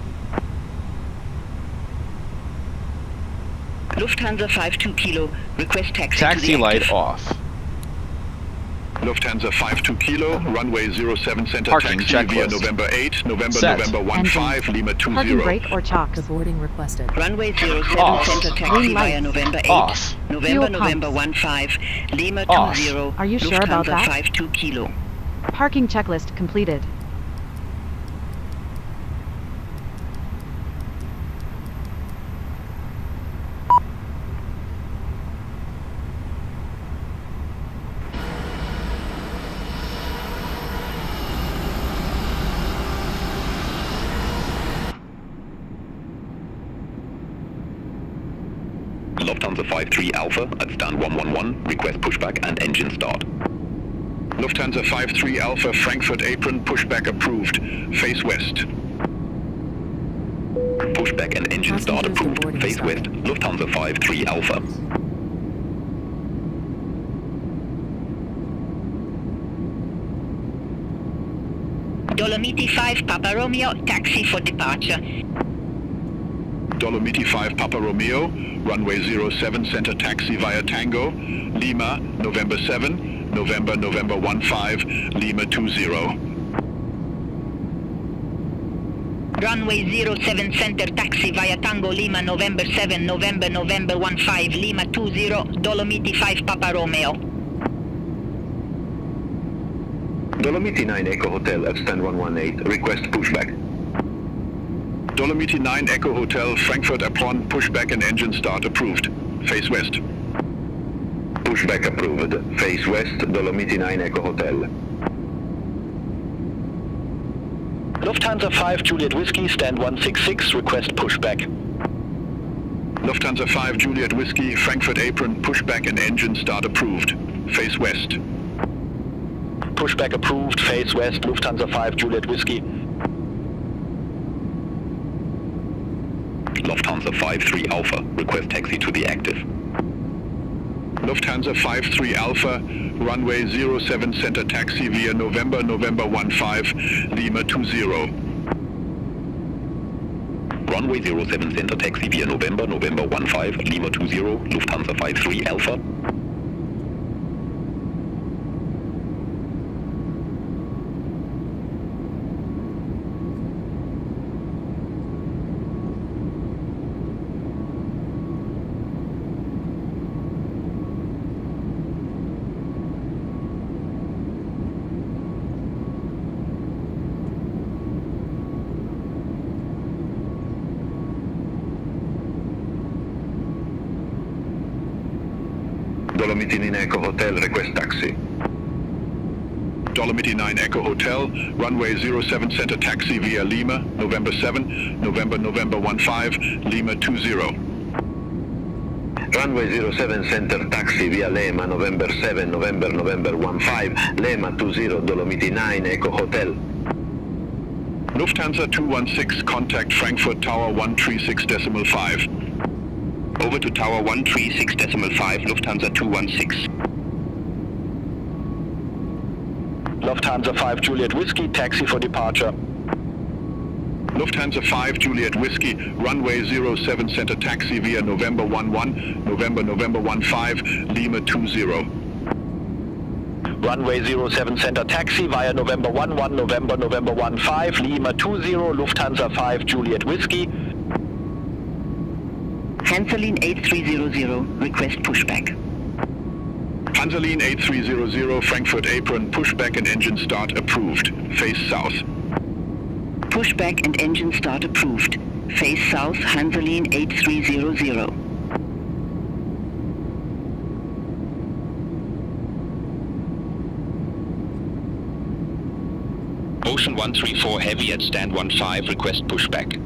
Lufthansa 52 Kilo, request taxi to Taxi the light active. off. Lufthansa 52 Kilo, runway 07 center Parking taxi checklist. via November 8, November Set. 15, Lima 20. Parking brake or chocks. Boarding requested. Runway 07 Off. center taxi Green via lights. November 8, Off. November Fuel November pumps. 15, Lima Off. 20, Are you sure about Lufthansa that? 52 Kilo. Parking checklist completed. Lufthansa 53 Alpha at stand 111, request pushback and engine start. Lufthansa 53 Alpha, Frankfurt apron, pushback approved. Face west. Pushback and engine start approved. Face west. Lufthansa 53 Alpha. Dolomiti 5 Papa Romeo, taxi for departure. Dolomiti 5 Papa Romeo, runway 07 center taxi via Tango, Lima, November 7, November 15, Lima 20. Runway 07 center taxi via Tango Lima November 7 November 15 Lima 20 Dolomiti 5 Papa Romeo. Dolomiti 9 Echo Hotel at stand 118, request pushback. Dolomiti 9 Echo Hotel, Frankfurt apron, pushback and engine start approved. Face west. Pushback approved. Face west, Dolomiti 9 Echo Hotel. Lufthansa 5 Juliet Whiskey, stand 166, request pushback. Lufthansa 5 Juliet Whiskey, Frankfurt apron, pushback and engine start approved. Face west. Pushback approved, face west, Lufthansa 5 Juliet Whiskey. Lufthansa 53 Alpha, request taxi to the active. Lufthansa 53 Alpha, runway 07 center taxi via November 15, Lima 20. Runway 07 center taxi via November 15, Lima 20, Lufthansa 53 Alpha. Dolomiti 9 Echo Hotel, request taxi. Dolomiti 9 Echo Hotel, runway 07 center taxi via Lima, November 7, November 15, Lima 20. Runway 07 center taxi via Lima, November 7, November 15, Lima 20, Dolomiti 9 Echo Hotel. Lufthansa 216, contact Frankfurt Tower 136.5. Over to Tower 136.5, Lufthansa 216. Lufthansa 5 Juliet Whiskey, taxi for departure. Lufthansa 5 Juliet Whiskey, runway 07 center taxi via November 11, November 15, Lima 20. Runway 07 center taxi via November 11, November 15, Lima 20, Lufthansa 5 Juliet Whiskey. Hanseline 8300, request pushback. Hanseline 8300, Frankfurt apron, pushback and engine start approved. Face south. Pushback and engine start approved. Face south, Hanseline 8300. Ocean 134 Heavy at stand 15, request pushback.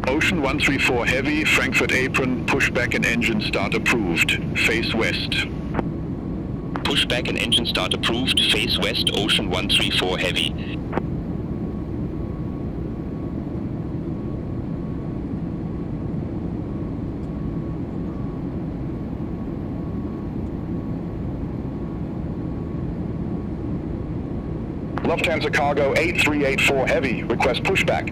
Ocean 134 Heavy, Frankfurt apron, pushback and engine start approved. Face west. Pushback and engine start approved. Face west, Ocean 134 Heavy. Lufthansa Cargo 8384 Heavy, request pushback.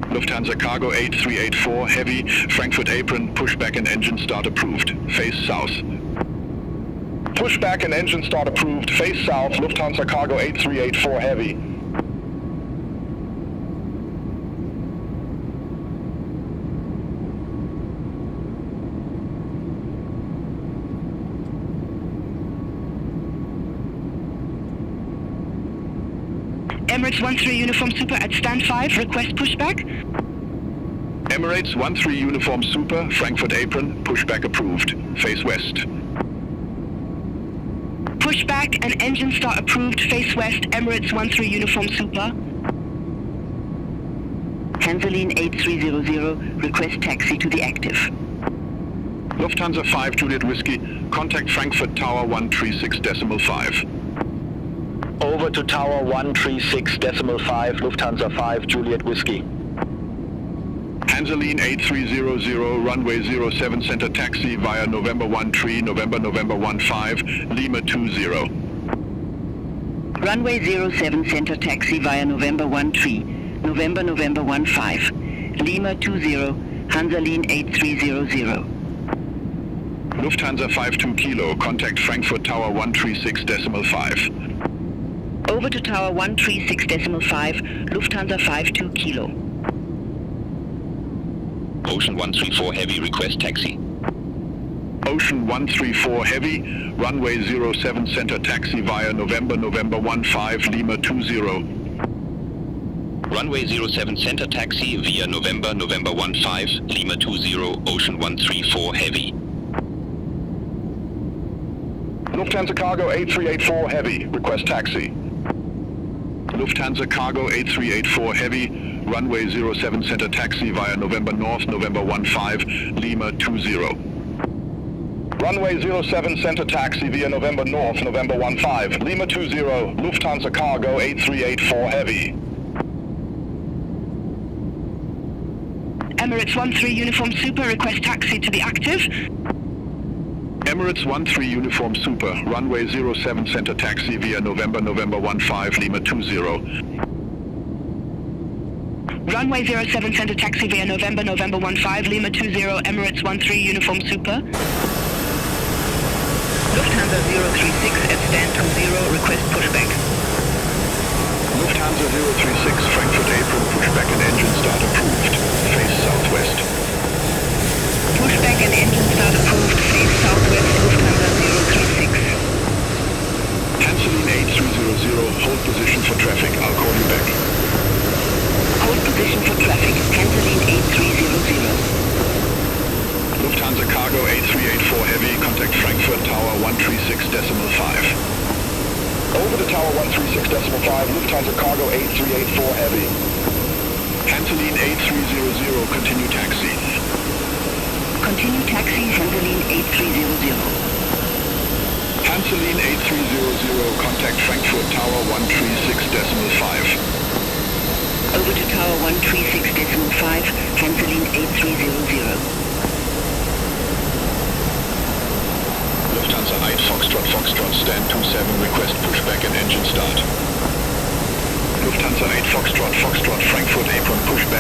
Lufthansa Cargo 8384 Heavy, Frankfurt apron, pushback and engine start approved. Face south. Pushback and engine start approved. Face south, Lufthansa Cargo 8384 Heavy. Emirates 13 Uniform Super at stand 5, request pushback. Emirates 13 Uniform Super, Frankfurt apron, pushback approved. Face west. Pushback and engine start approved. Face west, Emirates 13 Uniform Super. Hanseline 8300, request taxi to the active. Lufthansa 5 Juliet Whiskey, contact Frankfurt Tower 136.5. Over to Tower 136.5, Lufthansa 5 Juliet Whiskey. Hansaline 8300, runway 07 center taxi via November 13, November 15, Lima 20. Runway 07 center taxi via November 13, November 15, Lima 20, Hansaline 8300. Lufthansa 52 Kilo, contact Frankfurt Tower 136.5. Over to Tower 136.5, Lufthansa 52 Kilo. Ocean 134 Heavy, request taxi. Ocean 134 Heavy, runway 07 center taxi via November 15, Lima 20. Runway 07 center taxi via November 15, Lima 20, Ocean 134 Heavy. Lufthansa Cargo 8384 Heavy, request taxi. Lufthansa Cargo 8384 Heavy, runway 07 center taxi via November North, November 15, Lima 20. Runway 07 center taxi via November North, November 15, Lima 20, Lufthansa Cargo 8384 Heavy. Emirates 13 Uniform Super, request taxi to be active. Emirates 13 Uniform Super, runway 07 center taxi via November 15, Lima 20. Runway 07 center taxi via November 15, Lima 20, Emirates 13 Uniform Super. Lufthansa 036 at stand 20, request pushback. Lufthansa 036, Frankfurt April, pushback and engine start approved. Face southwest. Pushback and engine start approved, face southwest, Lufthansa 036. Hansaline 8300, hold position for traffic, I'll call you back. Hold position for traffic, Hansaline 8300. Lufthansa Cargo 8384 Heavy, contact Frankfurt Tower 136.5. Over to Tower 136.5, Lufthansa Cargo 8384 Heavy. Hansaline 8300, continue taxi. Continue taxi, Hansaline 8300. Hansaline 8300, contact Frankfurt Tower 136.5. Over to Tower 136.5, Hansaline 8300. Lufthansa 8 Foxtrot, stand 27, request pushback and engine start. Lufthansa 8 Foxtrot, Frankfurt apron pushback